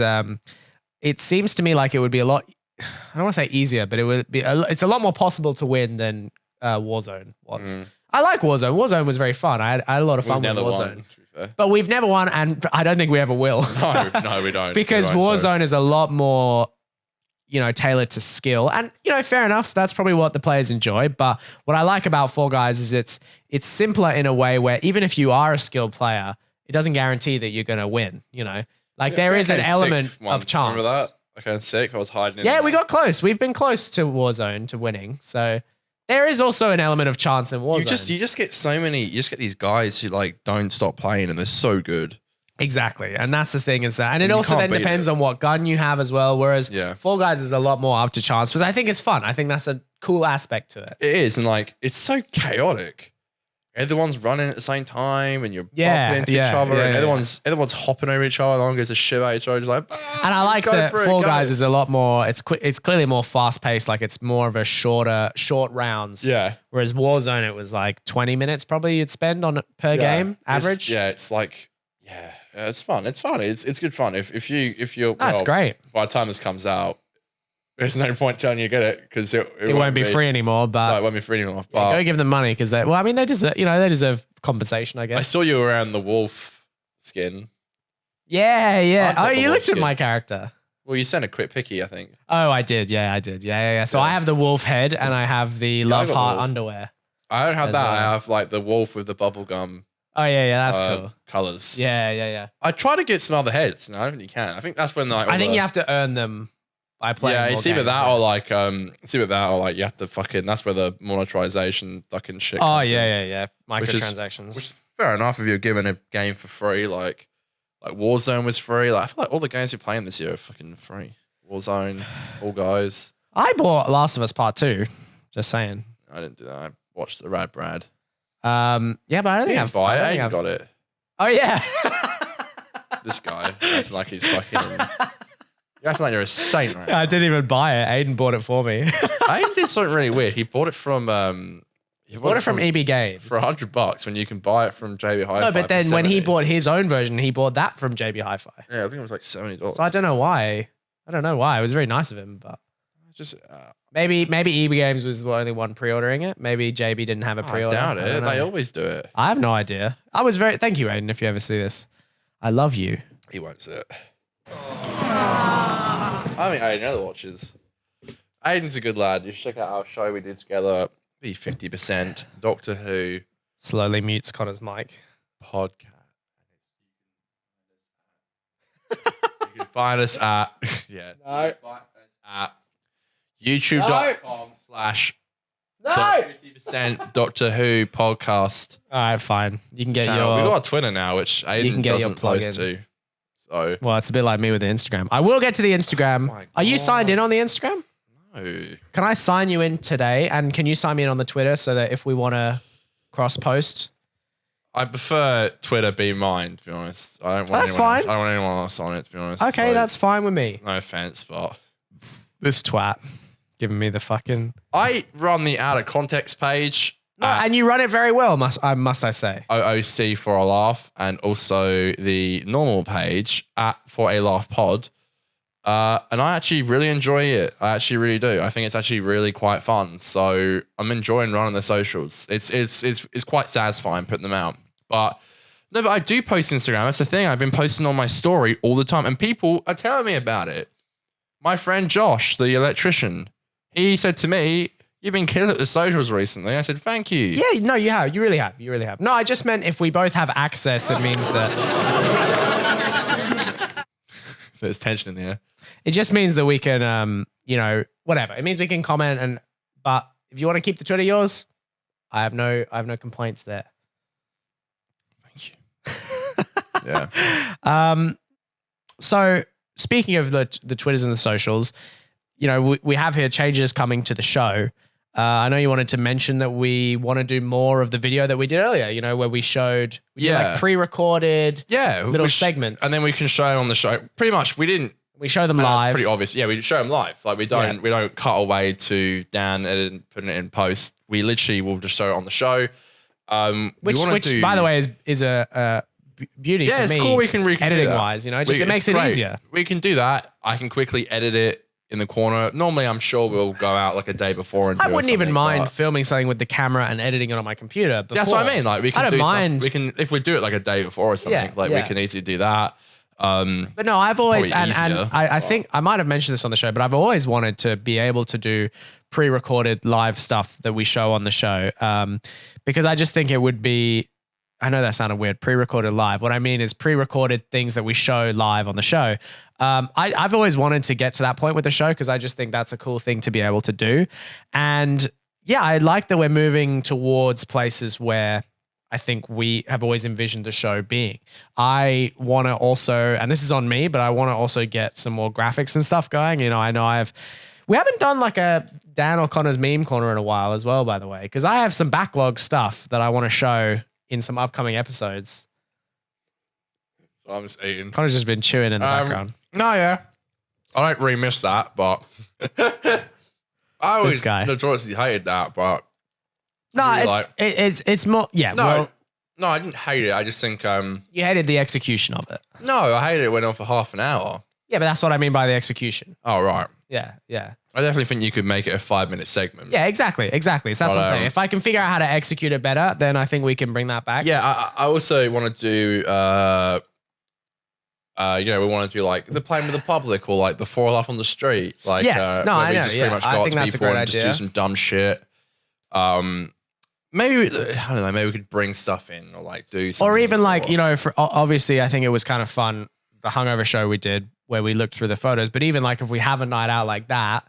it seems to me like it would be a lot. I don't want to say easier, but it's a lot more possible to win than Warzone was. I like Warzone. Warzone was very fun. I had a lot of fun with Warzone. Won, to be fair. But we've never won, and I don't think we ever will. No, we don't. Because We won't, so- Warzone is a lot more, tailored to skill. And, fair enough. That's probably what the players enjoy. But what I like about Fall Guys is it's simpler in a way where even if you are a skilled player, it doesn't guarantee that you're going to win, Like there is an element of chance. Remember that? Okay, sick. I was hiding. In Yeah, there. we got close. We've been close to Warzone to winning. So there is also an element of chance in Warzone. You just get so many. You just get these guys who like don't stop playing, and they're so good. Exactly. And that's the thing is that, and it You also can't then beat depends it. on what gun you have as well. Whereas Yeah. Fall Guys is a lot more up to chance because I think it's fun. I think that's a cool aspect to it. It is, and like it's so chaotic. Everyone's running at the same time, and you're Yeah, bumping into yeah, each other, yeah, and yeah. everyone's hopping over each other. No one gives a shit about each other. Just like, And I like go that for it, Fall go. Guys is a lot more, it's clearly more fast paced. Like it's more of a short rounds. Yeah. Whereas Warzone, it was like 20 minutes probably you'd spend on it per game average. It's like, it's fun. It's fun. It's good fun. If you're, That's well, great. By the time this comes out, there's no point telling you to get it because it Won't be free anymore, but it won't be free anymore. yeah, But go give them money because they deserve compensation, I guess. I saw you around the wolf skin. Yeah. I've got Oh, the you looked at wolf my character. Well, you sent a quick picky, I think. Oh, I did. Yeah, I did. Yeah. So Yeah. I have the wolf head and I have the I love got the heart wolf. underwear. I don't have As that. well. I have like the wolf with the bubble gum. Oh, yeah. That's cool. Colors. Yeah. I try to get some other heads. No, I don't think you can. I think that's when like I think you have to earn them by playing. Yeah, more it's either games, that yeah. or like you have to fucking. That's where the monetization fucking shit. Oh, comes in. yeah. Which is- Microtransactions. Which is fair enough if you're given a game for free. Like Warzone was free. Like I feel like all the games you're playing this year are fucking free. Warzone, All Guys. I bought Last of Us Part 2. Just saying. I didn't do that. I watched the Rad Brad. Yeah, but I don't He think didn't buy it. I I don't ain't think got it. Oh, yeah. This guy acting like he's fucking. You're acting like you're a saint, right? I didn't even buy it. Aiden bought it for me. Aiden did something really weird. He bought it from he bought it from EB Games. for $100 when you can buy it from JB Hi-Fi. No, but then for when he 70. bought his own version, he bought that from JB Hi-Fi. Yeah, I think it was like $70. So I don't know why. It was very nice of him, but Just maybe EB Games was the only one pre-ordering it. Maybe JB didn't have a I pre-order. doubt I it. don't They know. always do it. I have no idea. Thank you, Aiden, if you ever see this. I love you. He won't see it. I mean, Aiden never watches. Aiden's a good lad. You should check out our show we did together. Be 50% Doctor Who Slowly mutes Connor's mic. podcast. You can find us at yeah. No. You can find us at youtube.com/50% Doctor Who podcast. All right, fine. You can get Channel. We your. got a Twitter now, which can Aiden get your doesn't plug post in. to. So Well, it's a bit like me with the Instagram. I will get to the Instagram. my Are you signed God. in on the Instagram? no. Can I sign you in today? And can you sign me in on the Twitter so that if we want to cross post? I prefer Twitter be mine, to be honest. I don't want That's anyone else, fine. I don't want anyone else on it, to be honest. Okay, So, that's fine with me. no offense, but This twat giving me the fucking. I run the out of context page No, at and you run it very well, must I say. OOC for a laugh, and also the normal page at For a Laugh Pod. And I actually really enjoy it. I actually really do. I think it's actually really quite fun. So I'm enjoying running the socials. It's quite satisfying putting them out. But I do post Instagram. That's the thing. I've been posting on my story all the time, and people are telling me about it. My friend Josh, the electrician, he said to me, "You've been killing it the socials recently." I said, "Thank you." Yeah, no, you have. You really have. You really have. No, I just meant if we both have access, it means that There's tension in the air. it just means that we can, whatever. It means we can comment but if you want to keep the Twitter yours, I have no complaints there. Thank you. Yeah. So speaking of the Twitters and the socials, we have here changes coming to the show. I know you wanted to mention that we want to do more of the video that we did earlier, where we did Yeah. like pre-recorded Yeah. little we segments. And then we can show them on the show. Pretty much, we didn't. we show them That's live. pretty obvious. Yeah, we show them live. Like we don't cut away to Dan and putting it in post. We literally will just show it on the show. Which by the way, is a beauty yeah, for it's me. cool. We can do editing that. wise, it makes it great. easier. We can do that. I can quickly edit it in the corner. Normally, I'm sure we'll go out like a day before and I do wouldn't even something, mind but- filming something with the camera and editing it on my computer. Before. That's what I mean. Like we can I don't do mind. Stuff. We can if we do it like a day before or something. Yeah, we yeah. can easily do that. But no, I've always probably and easier, I think I might have mentioned this on the show, but I've always wanted to be able to do pre-recorded live stuff that we show on the show, because I just think it would be I know that sounded weird, pre-recorded live. What I mean is pre-recorded things that we show live on the show. I've always wanted to get to that point with the show because I just think that's a cool thing to be able to do. And yeah, I like that we're moving towards places where I think we have always envisioned the show being. I want to also, and this is on me, but I want to also get some more graphics and stuff going. You know we haven't done like a Dan or Connor's meme corner in a while as well, by the way, because I have some backlog stuff that I want to show in some upcoming episodes. So I'm just eating. Connor's just been chewing in the background. No, yeah. I don't really miss that, but I always guy. notoriously hated that, but No, it's more, yeah. no, I didn't hate it. I just think You hated the execution of it. no, I hated it. It went on for half an hour. Yeah, but that's what I mean by the execution. Oh, right. Yeah, yeah. I definitely think you could make it a 5-minute segment. Yeah, exactly. So that's what I'm saying. If I can figure out how to execute it better, then I think we can bring that back. Yeah, I also want to do, we want to do like the playing with the public or like the 4 Life on the street. Like, Yes. No, where I we know, just yeah. pretty much I go up think to that's a people great and just idea. do some dumb shit. Maybe, I don't know, maybe we could bring stuff in or like do something. Or even like, obviously I think it was kind of fun, the hungover show we did where we looked through the photos, but even like if we have a night out like that,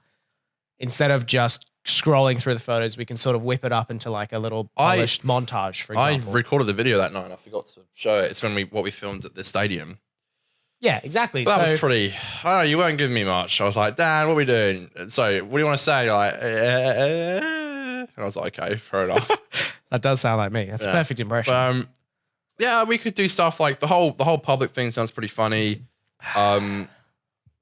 instead of just scrolling through the photos, we can sort of whip it up into like a little polished montage, for example. I recorded the video that night and I forgot to show it. It's when we filmed at the stadium. Yeah, exactly. But that was pretty, I don't know, you weren't giving me much. I was like, Dan, what are we doing? So what do you want to say? You're like, and I was like, okay, fair enough. That does sound like me. That's a perfect impression. Yeah, we could do stuff like the whole public thing sounds pretty funny. I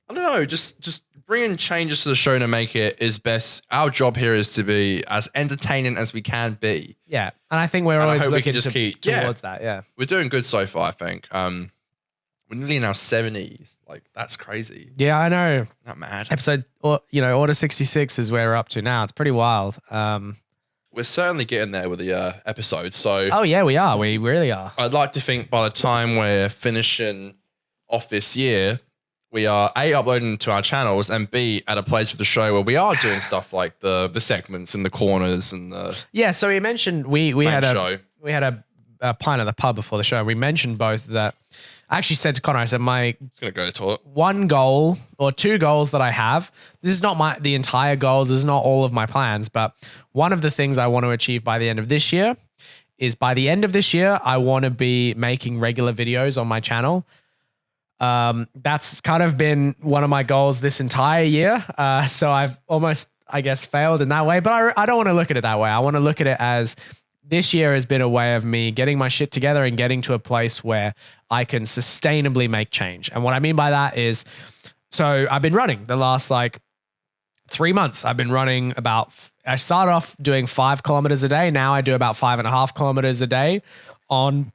don't know, just bringing changes to the show to make it is best. Our job here is to be as entertaining as we can be. Yeah, and I think we're always looking towards that. Yeah, we're doing good so far. I think. We're nearly in our 70s. Like that's crazy. Yeah, I know. Not mad. Order 66 is where we're up to now. It's pretty wild. We're certainly getting there with the episodes. So. Oh yeah, we are. We really are. I'd like to think by the time we're finishing off this year, we are A, uploading to our channels, and B, at a place of the show where we are doing stuff like the segments and the corners and the So we mentioned we had a pint at the pub before the show. We mentioned both that. I actually said to Conor, I said I'm gonna go to the toilet. One goal or 2 goals that I have. This is not the entire goals. This is not all of my plans, but one of the things I want to achieve by the end of this year is by the end of this year, I want to be making regular videos on my channel. That's kind of been one of my goals this entire year. So I've almost, I guess, failed in that way, but I don't want to look at it that way. I want to look at it as this year has been a way of me getting my shit together and getting to a place where I can sustainably make change. And what I mean by that is, so I've been running the last 3 months. I've been running I started off doing 5 kilometers a day. Now I do about 5.5 kilometers a day on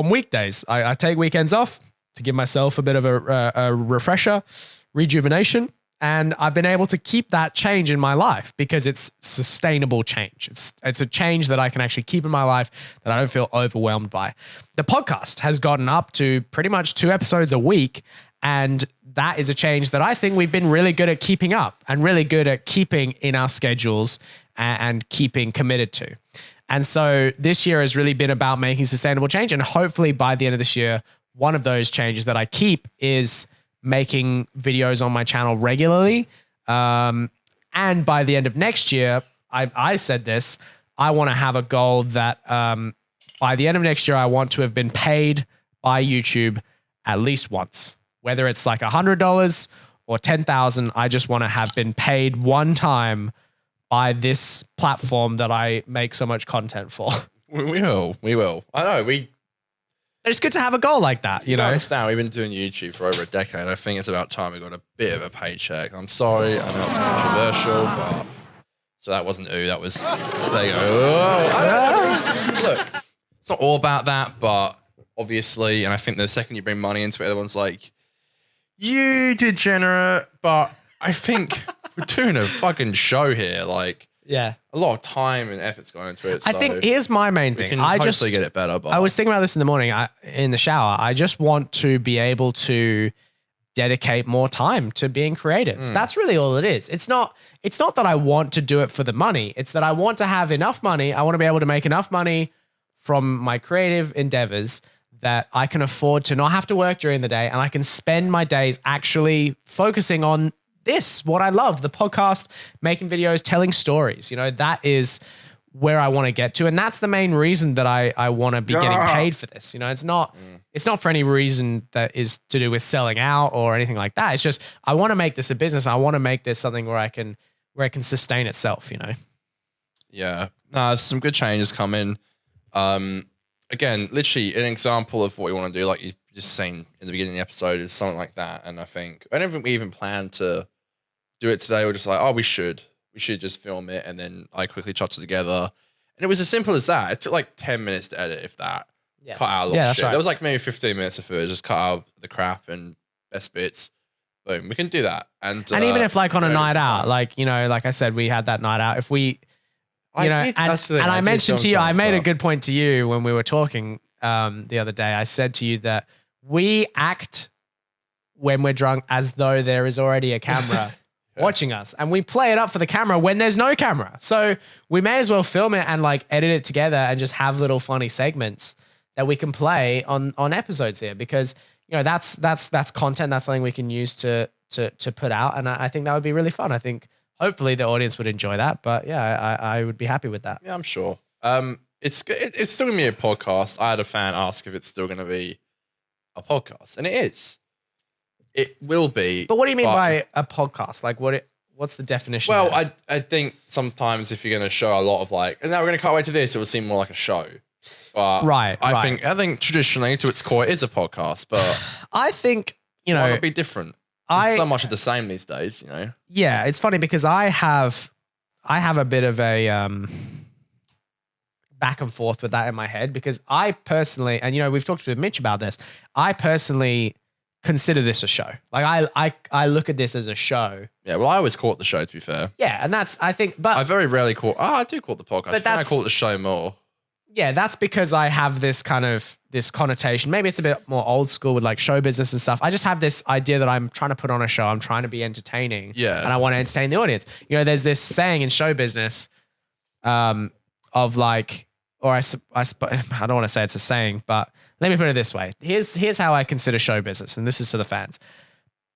weekdays. I take weekends off to give myself a bit of a refresher, rejuvenation. And I've been able to keep that change in my life because it's sustainable change. It's a change that I can actually keep in my life that I don't feel overwhelmed by. The podcast has gotten up to pretty much 2 episodes a week. And that is a change that I think we've been really good at keeping up and really good at keeping in our schedules and keeping committed to. And so this year has really been about making sustainable change. And hopefully by the end of this year, one of those changes that I keep is making videos on my channel regularly. And by the end of next year, I said this, I want to have a goal that by the end of next year, I want to have been paid by YouTube at least once. Whether it's like $100 or $10,000, I just want to have been paid one time by this platform that I make so much content for. We will. I know, It's good to have a goal like that, you know? Understand, we've been doing YouTube for over a decade. I think it's about time we got a bit of a paycheck. I'm sorry, I know it's controversial, but so that wasn't that was there you go. Look, it's not all about that, but obviously, and I think the second you bring money into it, everyone's like, you degenerate. But I think we're doing a fucking show here. Yeah. A lot of time and effort's going into it. I think here's my main thing. We can hopefully get it better. But I was thinking about this in the morning in the shower. I just want to be able to dedicate more time to being creative. That's really all it is. It's not that I want to do it for the money. It's that I want to have enough money. I want to be able to make enough money from my creative endeavors that I can afford to not have to work during the day, and I can spend my days actually focusing on this, what I love, the podcast, making videos, telling stories. You know, that is where I want to get to. And that's the main reason that I want to be getting paid for this. You know, it's not for any reason that is to do with selling out or anything like that. It's just, I want to make this a business. I want to make this something where it can sustain itself, you know? Yeah. Some good changes coming. Again, literally an example of what we want to do, like you just saying in the beginning of the episode, is something like that. And I don't think we even plan to do it today. We're just like, oh, we should just film it. And then I quickly chopped it together. And it was as simple as that. It took like 10 minutes to edit, if that. Yeah. Cut out a lot of that's shit. right. There was like maybe 15 minutes of footage, just cut out the crap and best bits. Boom, we can do that. And even if like on a night out, fun. like, you know, like I said, we had that night out. If we, I you know, did- and that's the thing, I did mentioned film to you, I something, made a but- good point to you when we were talking the other day. I said to you that we act when we're drunk as though there is already a camera watching us, and we play it up for the camera when there's no camera. So we may as well film it and like edit it together and just have little funny segments that we can play on episodes here, because you know that's content. That's something we can use to put out, and I think that would be really fun. I think hopefully the audience would enjoy that, but yeah, I would be happy with that. Yeah, I'm sure. It's still gonna be a podcast. I had a fan ask if it's still gonna be a podcast, and it is. It will be. But what do you mean by a podcast? Like what's the definition? Well, there? I think sometimes if you're gonna show a lot of like, and now we're gonna cut away to this, it will seem more like a show. But Right. I think traditionally to its core it is a podcast, but I think, you why know, not be different? It's so much of the same these days, you know. yeah, it's funny because I have a bit of a back and forth with that in my head, because I personally, and you know, we've talked with Mitch about this, I personally consider this a show. Like I look at this as a show. Yeah, well, I always call it the show, to be fair. Yeah, and that's, I think, but I very rarely call. Oh, I do call it the podcast. But I think I that's- call it the show more. yeah, that's because I have this connotation. Maybe it's a bit more old school with like show business and stuff. I just have this idea that I'm trying to put on a show. I'm trying to be entertaining. Yeah. And I want to entertain the audience. You know, there's this saying in show business of like, or I don't want to say it's a saying, but let me put it this way. Here's how I consider show business. And this is to the fans.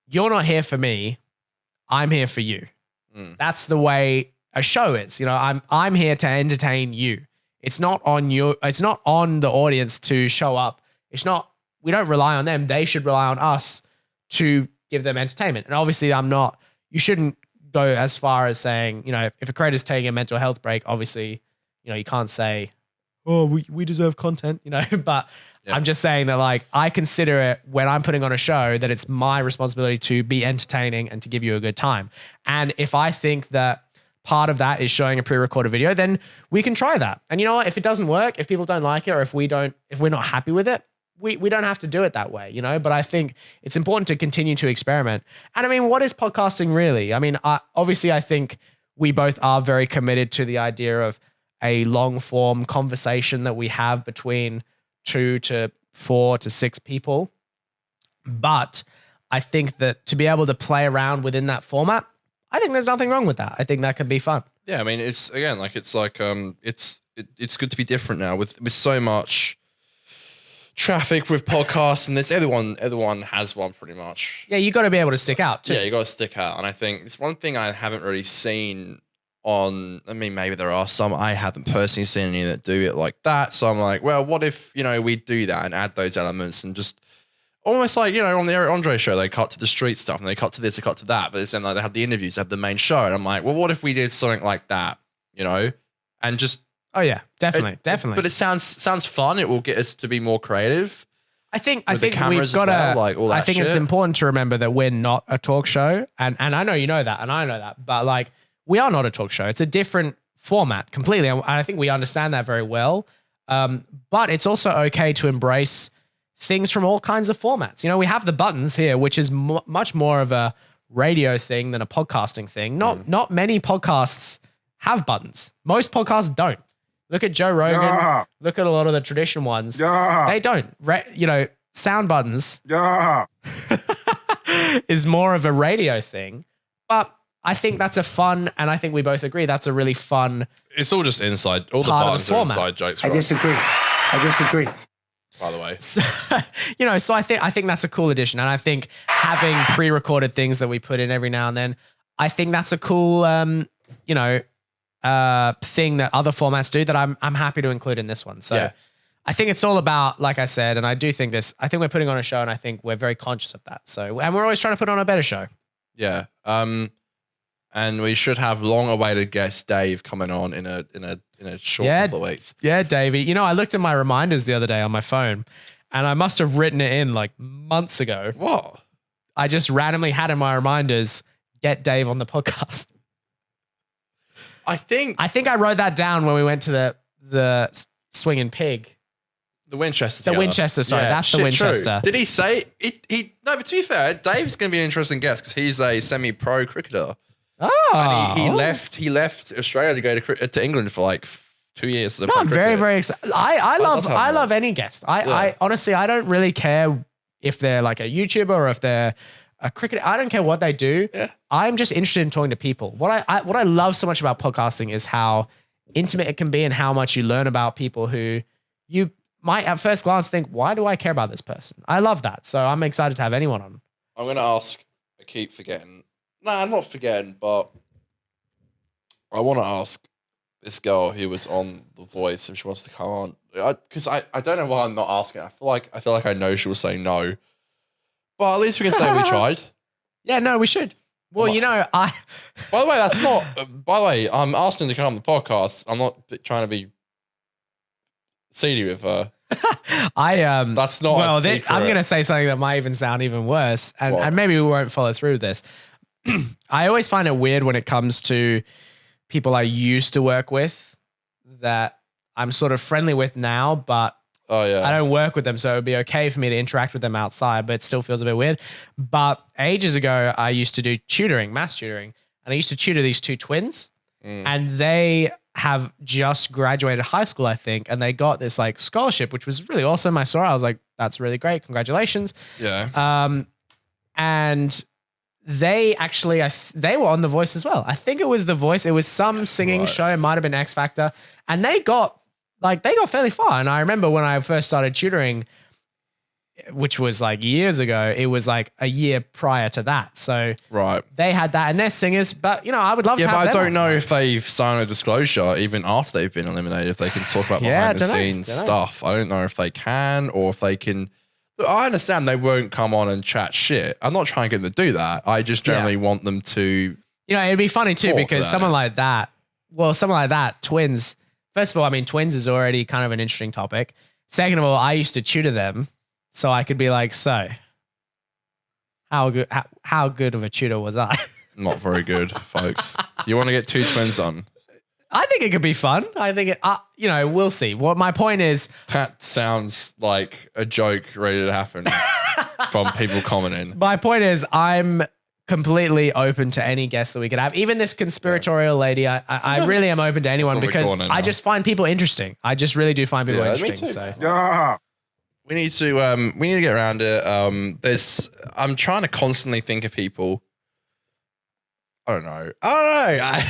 You're not here for me. I'm here for you. That's the way a show is. You know, I'm here to entertain you. It's not on the audience to show up. We don't rely on them. They should rely on us to give them entertainment. And obviously you shouldn't go as far as saying, you know, if a creator's taking a mental health break, obviously, you know, you can't say, oh, we deserve content, you know, but Yeah. I'm just saying that like, I consider it when I'm putting on a show that it's my responsibility to be entertaining and to give you a good time. And if I think that part of that is showing a pre-recorded video, then we can try that. And you know what? If it doesn't work, if people don't like it, or if we're not happy with it, we don't have to do it that way, you know? But I think it's important to continue to experiment. And I mean, what is podcasting really? I mean, obviously I think we both are very committed to the idea of a long form conversation that we have between 2 to 4 to 6 people. But I think that to be able to play around within that format, I think there's nothing wrong with that. I think that could be fun. Yeah, I mean, it's good to be different now with so much traffic with podcasts, and this everyone has one pretty much. Yeah, you got to be able to stick out too. Yeah, you got to stick out, and I think it's one thing I haven't really seen on. I mean, maybe there are some. I haven't personally seen any that do it like that. So I'm like, well, what if we do that and add those elements and just almost like on the Eric Andre show, they cut to the street stuff and they cut to this, they cut to that, but then like they have the interviews, they have the main show, and I'm like, well, what if we did something like that, and just. Oh yeah, definitely. But it sounds fun. It will get us to be more creative. I think With the we've cameras got as well, to. like all that I think it's shit. important to remember that we're not a talk show, and I know you know that, and I know that, but like we are not a talk show. It's a different format completely, and I think we understand that very well. But it's also okay to embrace things from all kinds of formats. We have the buttons here, which is much more of a radio thing than a podcasting thing. Not many podcasts have buttons. Most podcasts don't. Look at Joe Rogan. Yeah. Look at a lot of the traditional ones. Yeah. They don't. Sound buttons Yeah. is more of a radio thing. But I think that's a fun, and I think we both agree that's a really fun. It's all just inside. All the Part of the buttons are format. inside jokes. I Right? disagree. I disagree. By the way. So, so I think that's a cool addition. And I think having pre-recorded things that we put in every now and then, I think that's a cool, thing that other formats do that I'm happy to include in this one. So Yeah. I think it's all about, like I said, and I do think I think we're putting on a show and I think we're very conscious of that. So, and we're always trying to put on a better show. Yeah. And we should have long-awaited guest Dave coming on in a short couple of weeks. Yeah, Davey. I looked at my reminders the other day on my phone and I must have written it in like months ago. What? I just randomly had in my reminders, get Dave on the podcast. I think I wrote that down when we went to the Swinging Pig. the Winchester. The together. Winchester, sorry. That's the shit, Winchester. True. Did he say he? No, but to be fair, Dave's going to be an interesting guest because he's a semi-pro cricketer. Oh. And he left Australia to go to England for like 2 years. No, I'm very, very excited. I love any guest. Yeah. I honestly, I don't really care if they're like a YouTuber or if they're a cricketer. I don't care what they do. Yeah. I'm just interested in talking to people. What I love so much about podcasting is how intimate it can be and how much you learn about people who you might at first glance think, why do I care about this person? I love that. So I'm excited to have anyone on. I'm going to ask. I keep forgetting. No, I'm not forgetting, but I want to ask this girl who was on The Voice if she wants to come on. Because I don't know why I'm not asking. I feel like I know she will say no. But at least we can say we tried. Yeah, no, we should. Well, By the way, that's not. By the way, I'm asking her to come on the podcast. I'm not trying to be seedy with her. That's not. Well, a secret. I'm going to say something that might even sound even worse, What? and maybe we won't follow through with this. I always find it weird when it comes to people I used to work with that I'm sort of friendly with now, but Oh yeah. I don't work with them, so it would be okay for me to interact with them outside, but it still feels a bit weird. But ages ago, I used to do tutoring, mass tutoring, and I used to tutor these two twins, and they have just graduated high school, I think, and they got this like scholarship, which was really awesome. I saw it, I was like, that's really great, congratulations. Yeah. And they actually, they were on The Voice as well. I think it was The Voice. It was some singing show. It might have been X Factor, and they got fairly far. And I remember when I first started tutoring, which was like years ago, it was like a year prior to that. So Right. they had that, and they're singers. But I would love to Yeah, have but I them don't on. know if they've signed a disclosure even after they've been eliminated. If they can talk about behind the scenes stuff, I don't know if they can or if they can. Look, I understand they won't come on and chat shit. I'm not trying to get them to do that. I just generally want them to. It'd be funny too talk because about someone it. like that, twins. First of all, I mean, twins is already kind of an interesting topic. Second of all, I used to tutor them, so I could be like, so how good of a tutor was I? Not very good, folks. You want to get two twins on? I think it could be fun. I think it, we'll see. What my point is, That sounds like a joke ready to happen from people commenting. my point is, I'm completely open to any guest that we could have. Even this conspiratorial lady, I really am open to anyone what we're because calling it I now. just find people interesting. I just really do find people Yeah, me interesting. too. So We need to get around it. I'm trying to constantly think of people. I don't know.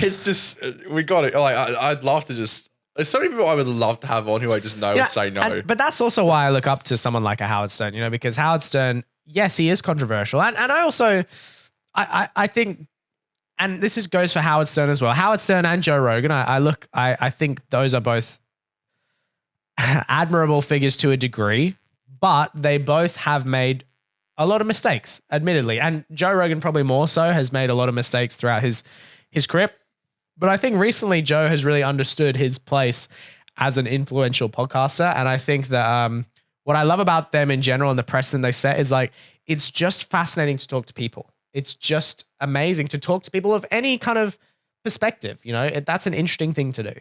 It's just we got it. Like I'd love to just. There's so many people I would love to have on who I just know would say no. but that's also why I look up to someone like a Howard Stern, because Howard Stern, yes, he is controversial. And I also, I think, and this goes for Howard Stern as well. Howard Stern and Joe Rogan, I think those are both admirable figures to a degree, but they both have made a lot of mistakes, admittedly. And Joe Rogan probably more so has made a lot of mistakes throughout his career. But I think recently Joe has really understood his place as an influential podcaster. And I think that what I love about them in general and the precedent they set is like, it's just fascinating to talk to people. It's just amazing to talk to people of any kind of perspective. That's an interesting thing to do.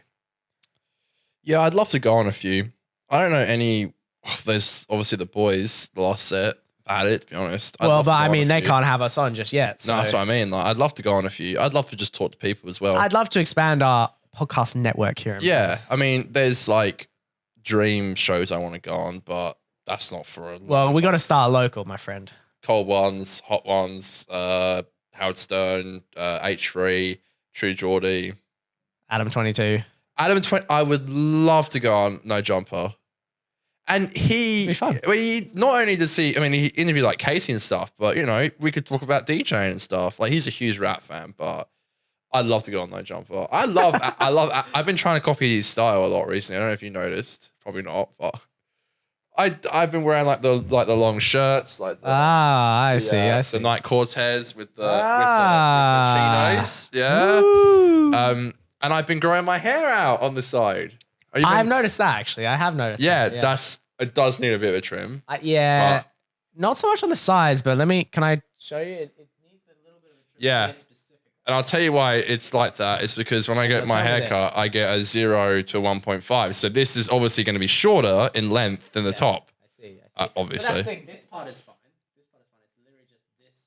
Yeah, I'd love to go on a few. I don't know any. There's obviously the boys, the last set. About it, to be honest. They can't have us on just yet. So. No, that's what I mean. Like, I'd love to go on a few. I'd love to just talk to people as well. I'd love to expand our podcast network here. Yeah, I mean, there's like dream shows I want to go on, but that's not for a. Well, we got to start local, my friend. Cold ones, hot ones. Howard Stern, H3, True Geordie, Adam 22. Adam 20. I would love to go on No Jumper. And he not only does he interviewed like Casey and stuff, but you know, we could talk about DJing and stuff. Like he's a huge rap fan, but I'd love to go on No Jumper. I've been trying to copy his style a lot recently. I don't know if you noticed, probably not, but I've been wearing like the long shirts, like I see. the Night Cortez with the chinos, and I've been growing my hair out on the side. I've noticed that actually. I have noticed. Yeah, that, it does need a bit of a trim. Yeah, but, not so much on the sides, but can I show you? It needs a little bit of a trim. Yeah. And I'll tell you why it's like that. It's because when I get my haircut, I get a 0 to 1.5. So this is obviously going to be shorter in length than the top. I see. Obviously. But that's the thing. This part is fine. It's literally just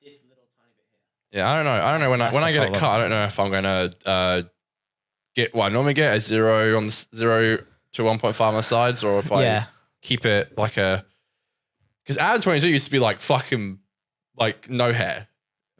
this little tiny bit here. Yeah, I don't know when I get it cut. I don't know if I'm going to get what I normally get a 0 on the 0 to 1.5 on the sides, or if I keep it like because Adam 22 used to be like fucking like no hair.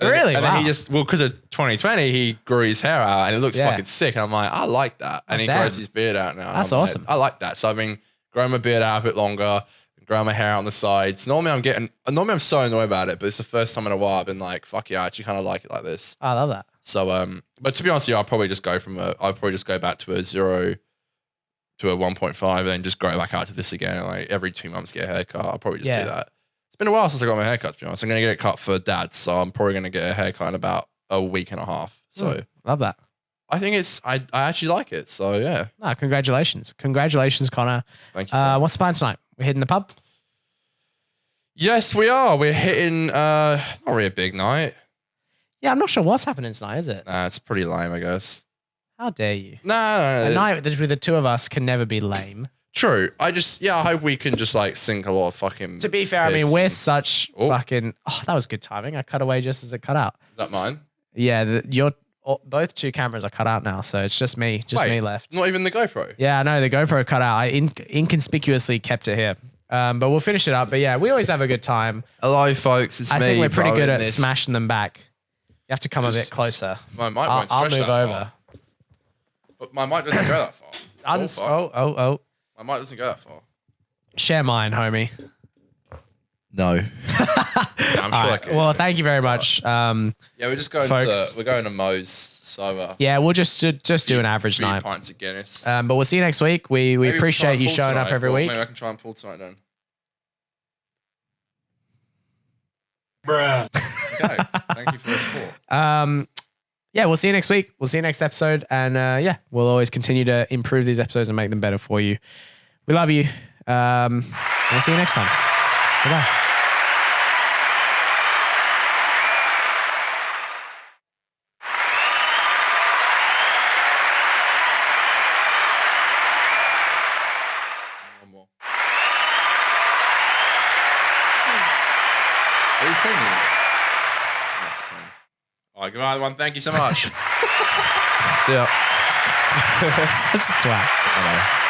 Really? And then he just, because of 2020, he grew his hair out and it looks fucking sick. And I'm like, I like that. And he grows his beard out now. That's awesome. I like that. So I've been growing my beard out a bit longer, growing my hair out on the sides. Normally I'm so annoyed about it, but it's the first time in a while I've been like, fuck yeah, I actually kind of like it like this. I love that. So, but to be honest with you, I'll probably just go back to a 0 to a 1.5 and then just grow back out to this again. Like every 2 months get a haircut. I'll probably just do that. It's been a while since I got my haircut, to be honest. I'm going to get it cut for dad, so I'm probably going to get a haircut in about a week and a half. So love that. I think I actually like it. So yeah. No, congratulations. Congratulations, Conor. Thank you. Sir. What's the plan tonight? We're hitting the pub? Yes, we are. We're hitting not really a big night. Yeah, I'm not sure what's happening tonight, is it? Nah, it's pretty lame, I guess. How dare you? Nah. A night with the two of us can never be lame. True. I hope we can just like sink a lot of fucking. To be fair, I mean, we're such fucking. Oh, that was good timing. I cut away just as it cut out. Is that mine? Yeah, both two cameras are cut out now, so it's just me me left. Not even the GoPro. Yeah, no, the GoPro cut out. I inconspicuously kept it here. But we'll finish it up. But yeah, we always have a good time. Hello, folks. It's me. I think we're pretty good at smashing them back. You have to come a bit closer. My mic won't I'll stretch move that over. far. But my mic doesn't go that far. Oh. My mic doesn't go that far. Share mine, homie. No. Yeah, I'm sure I can. Well, thank you very much. Yeah, we're just going folks. we're going to Moe's. So yeah, we'll just do an average night. Pints of Guinness. But we'll see you next week. We appreciate you showing up every week. Maybe I can try and pull tonight then. Bruh. Okay. Thank you for the support. Yeah, we'll see you next week. We'll see you next episode. And yeah, we'll always continue to improve these episodes and make them better for you. We love you. We'll see you next time. Bye-bye. One more. Are you cleaning it? That's clean. All right, goodbye, everyone. Thank you so much. See ya. Such a twat. I know.